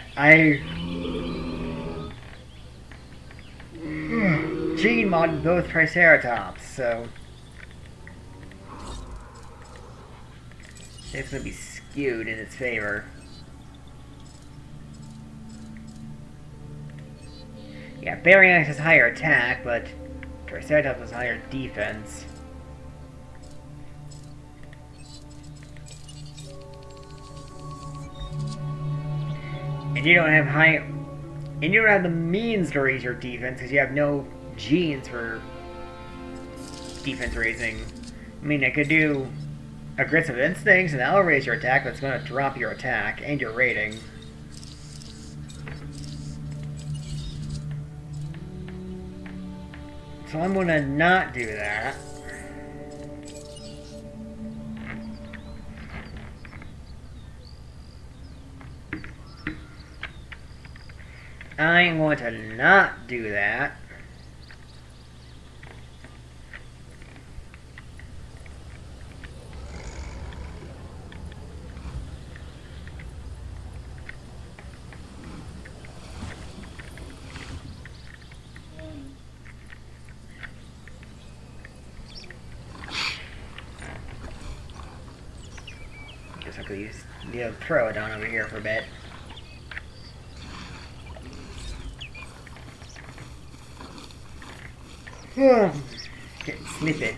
Gene modded both Triceratops, so it's going to be skewed in its favor. Yeah, Baryonyx has higher attack, but Triceratops has higher defense. And you don't have the means to raise your defense because you have no genes for defense raising. I mean, I could do aggressive instincts and that'll raise your attack, but it's going to drop your attack and your rating. So I'm going to not do that. I'm going to not do that. Guess I could use the Troodon over here for a bit. Getting sleepy.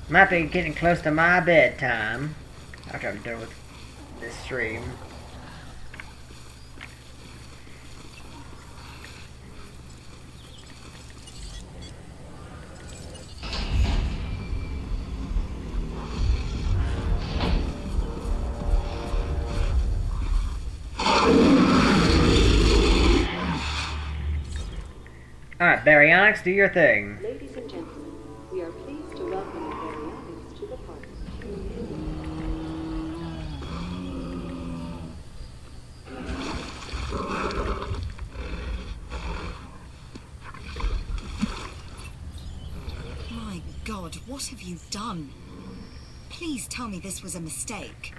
Might be getting close to my bedtime after I'm done with this stream. Alright, Baryonyx, do your thing. Ladies and gentlemen, we are pleased to welcome the Baryonyx to the park. My God, what have you done? Please tell me this was a mistake.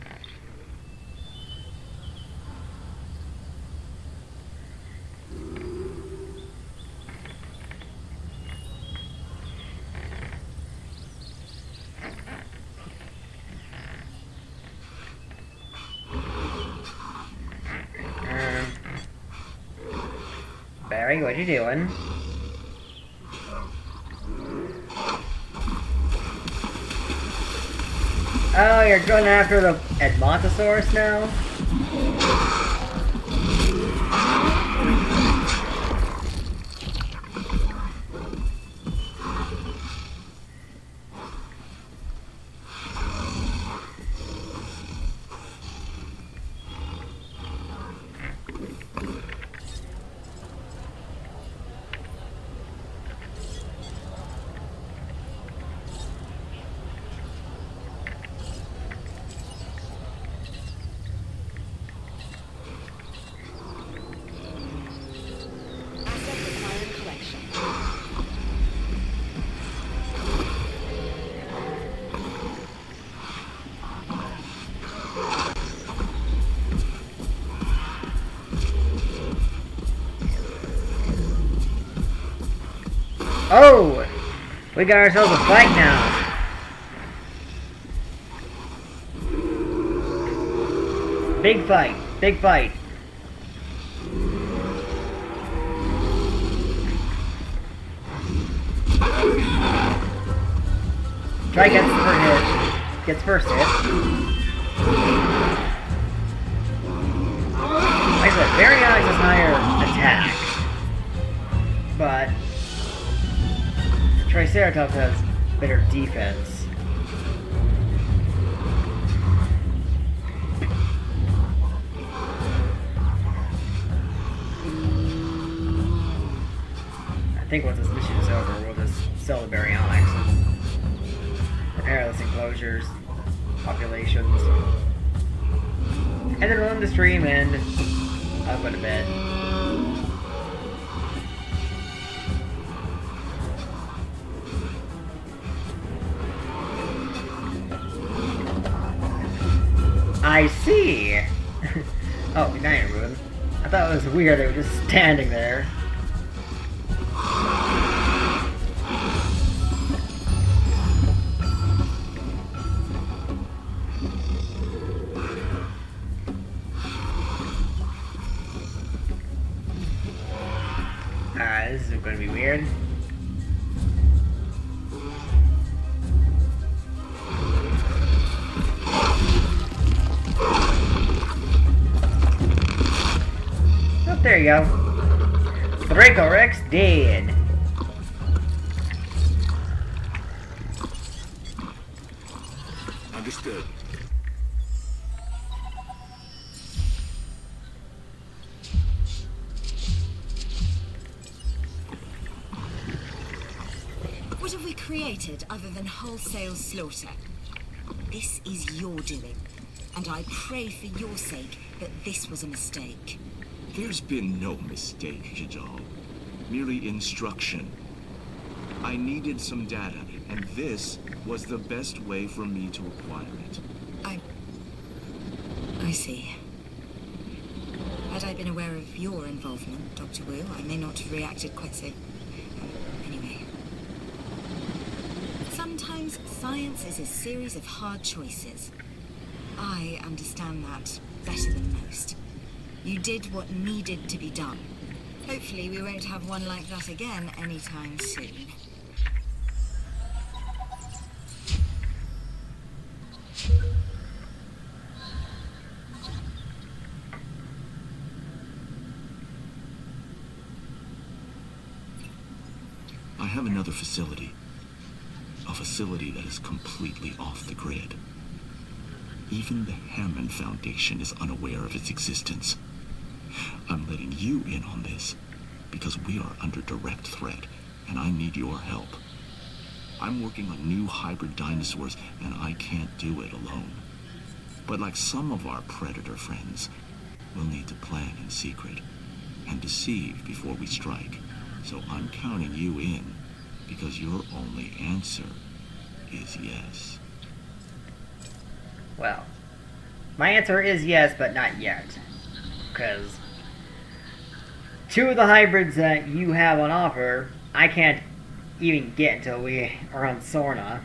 Barry, what you doing? Oh, you're going after the Edmontosaurus now? Oh! We got ourselves a fight now. Big fight. Big fight. Try gets first hit. Like I said, Baryonyx has higher attack, but Triceratops has better defense. I think once this mission is over, we'll just sell the Baryonyx. Repair those enclosures, populations, and then run the stream and I'll go to bed. I see! Oh, night room. I thought it was weird, they were just standing there. This is going to be weird. Oh, there you go. Draco Rex dead. Understood. What have we created other than wholesale slaughter? This is your doing, and I pray for your sake that this was a mistake. There's been no mistake, Jadal. Merely instruction. I needed some data, and this was the best way for me to acquire it. I see. Had I been aware of your involvement, Dr. Wu, I may not have reacted quite so... Anyway. Sometimes science is a series of hard choices. I understand that better than most. You did what needed to be done. Hopefully we won't have one like that again anytime soon. I have another facility. A facility that is completely off the grid. Even the Hammond Foundation is unaware of its existence. I'm letting you in on this because we are under direct threat and I need your help. I'm working on new hybrid dinosaurs and I can't do it alone. But like some of our predator friends, we'll need to plan in secret and deceive before we strike. So I'm counting you in because your only answer is yes. Well, my answer is yes, but not yet. Because two of the hybrids that you have on offer, I can't even get until we are on Sorna.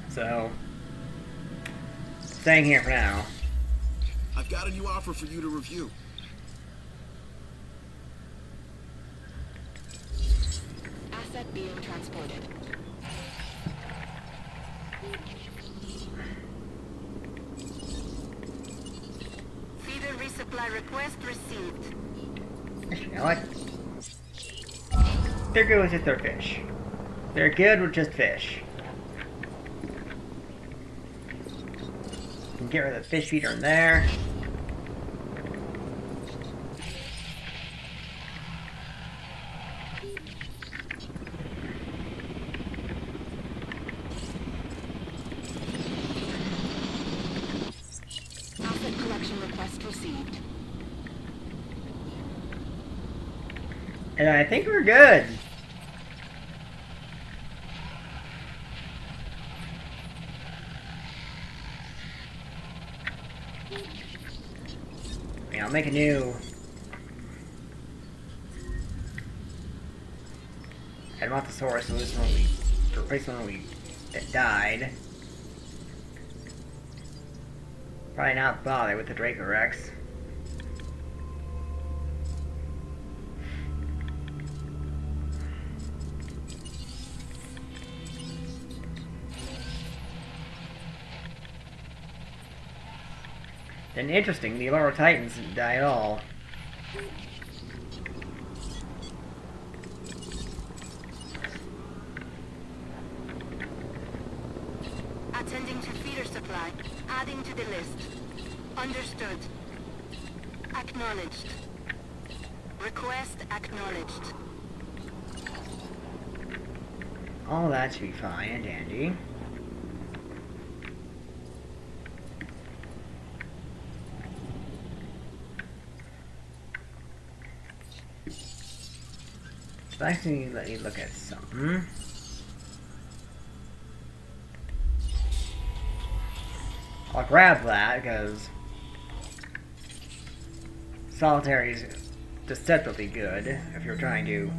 So, staying here for now. I've got a new offer for you to review. Asset being transported. Feeder resupply request received. You know what? They're good with just their fish. They're good with just fish. Can get rid of the fish feeder in there. Asset collection request received. And I think we're good. Yeah, I'll make a new Tyrannosaurus was when we replaced when we died. Probably not bother with the Dracorex. And interesting, the Olorotitans didn't die at all. Attending to feeder supply. Adding to the list. Understood. Acknowledged. Request acknowledged. All that should be fine and dandy. So actually, let me look at something. I'll grab that because solitary is deceptively good if you're trying to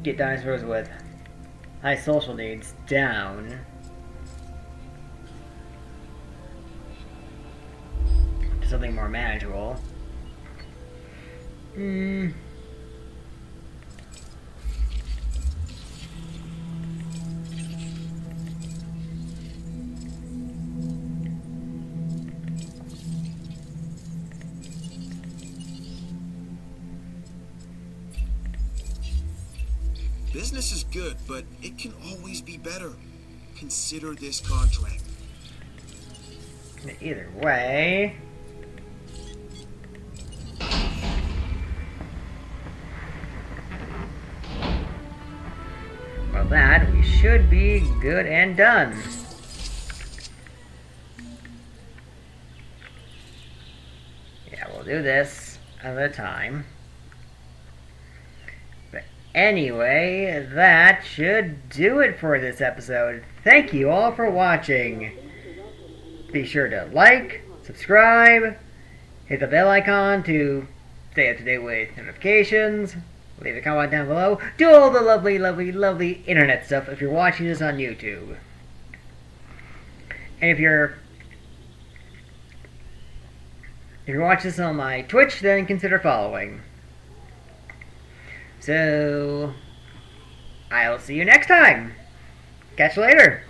get dinosaurs with high social needs down to something more manageable. Business is good, but it can always be better. Consider this contract. Either way, well, that we should be good and done. Yeah, we'll do this another time. But anyway, that should do it for this episode. Thank you all for watching. Be sure to like, subscribe, hit the bell icon to stay up to date with notifications, leave a comment down below, do all the lovely, lovely, lovely internet stuff if you're watching this on YouTube. And if you're watching this on my Twitch, then consider following. So, I'll see you next time. Catch you later.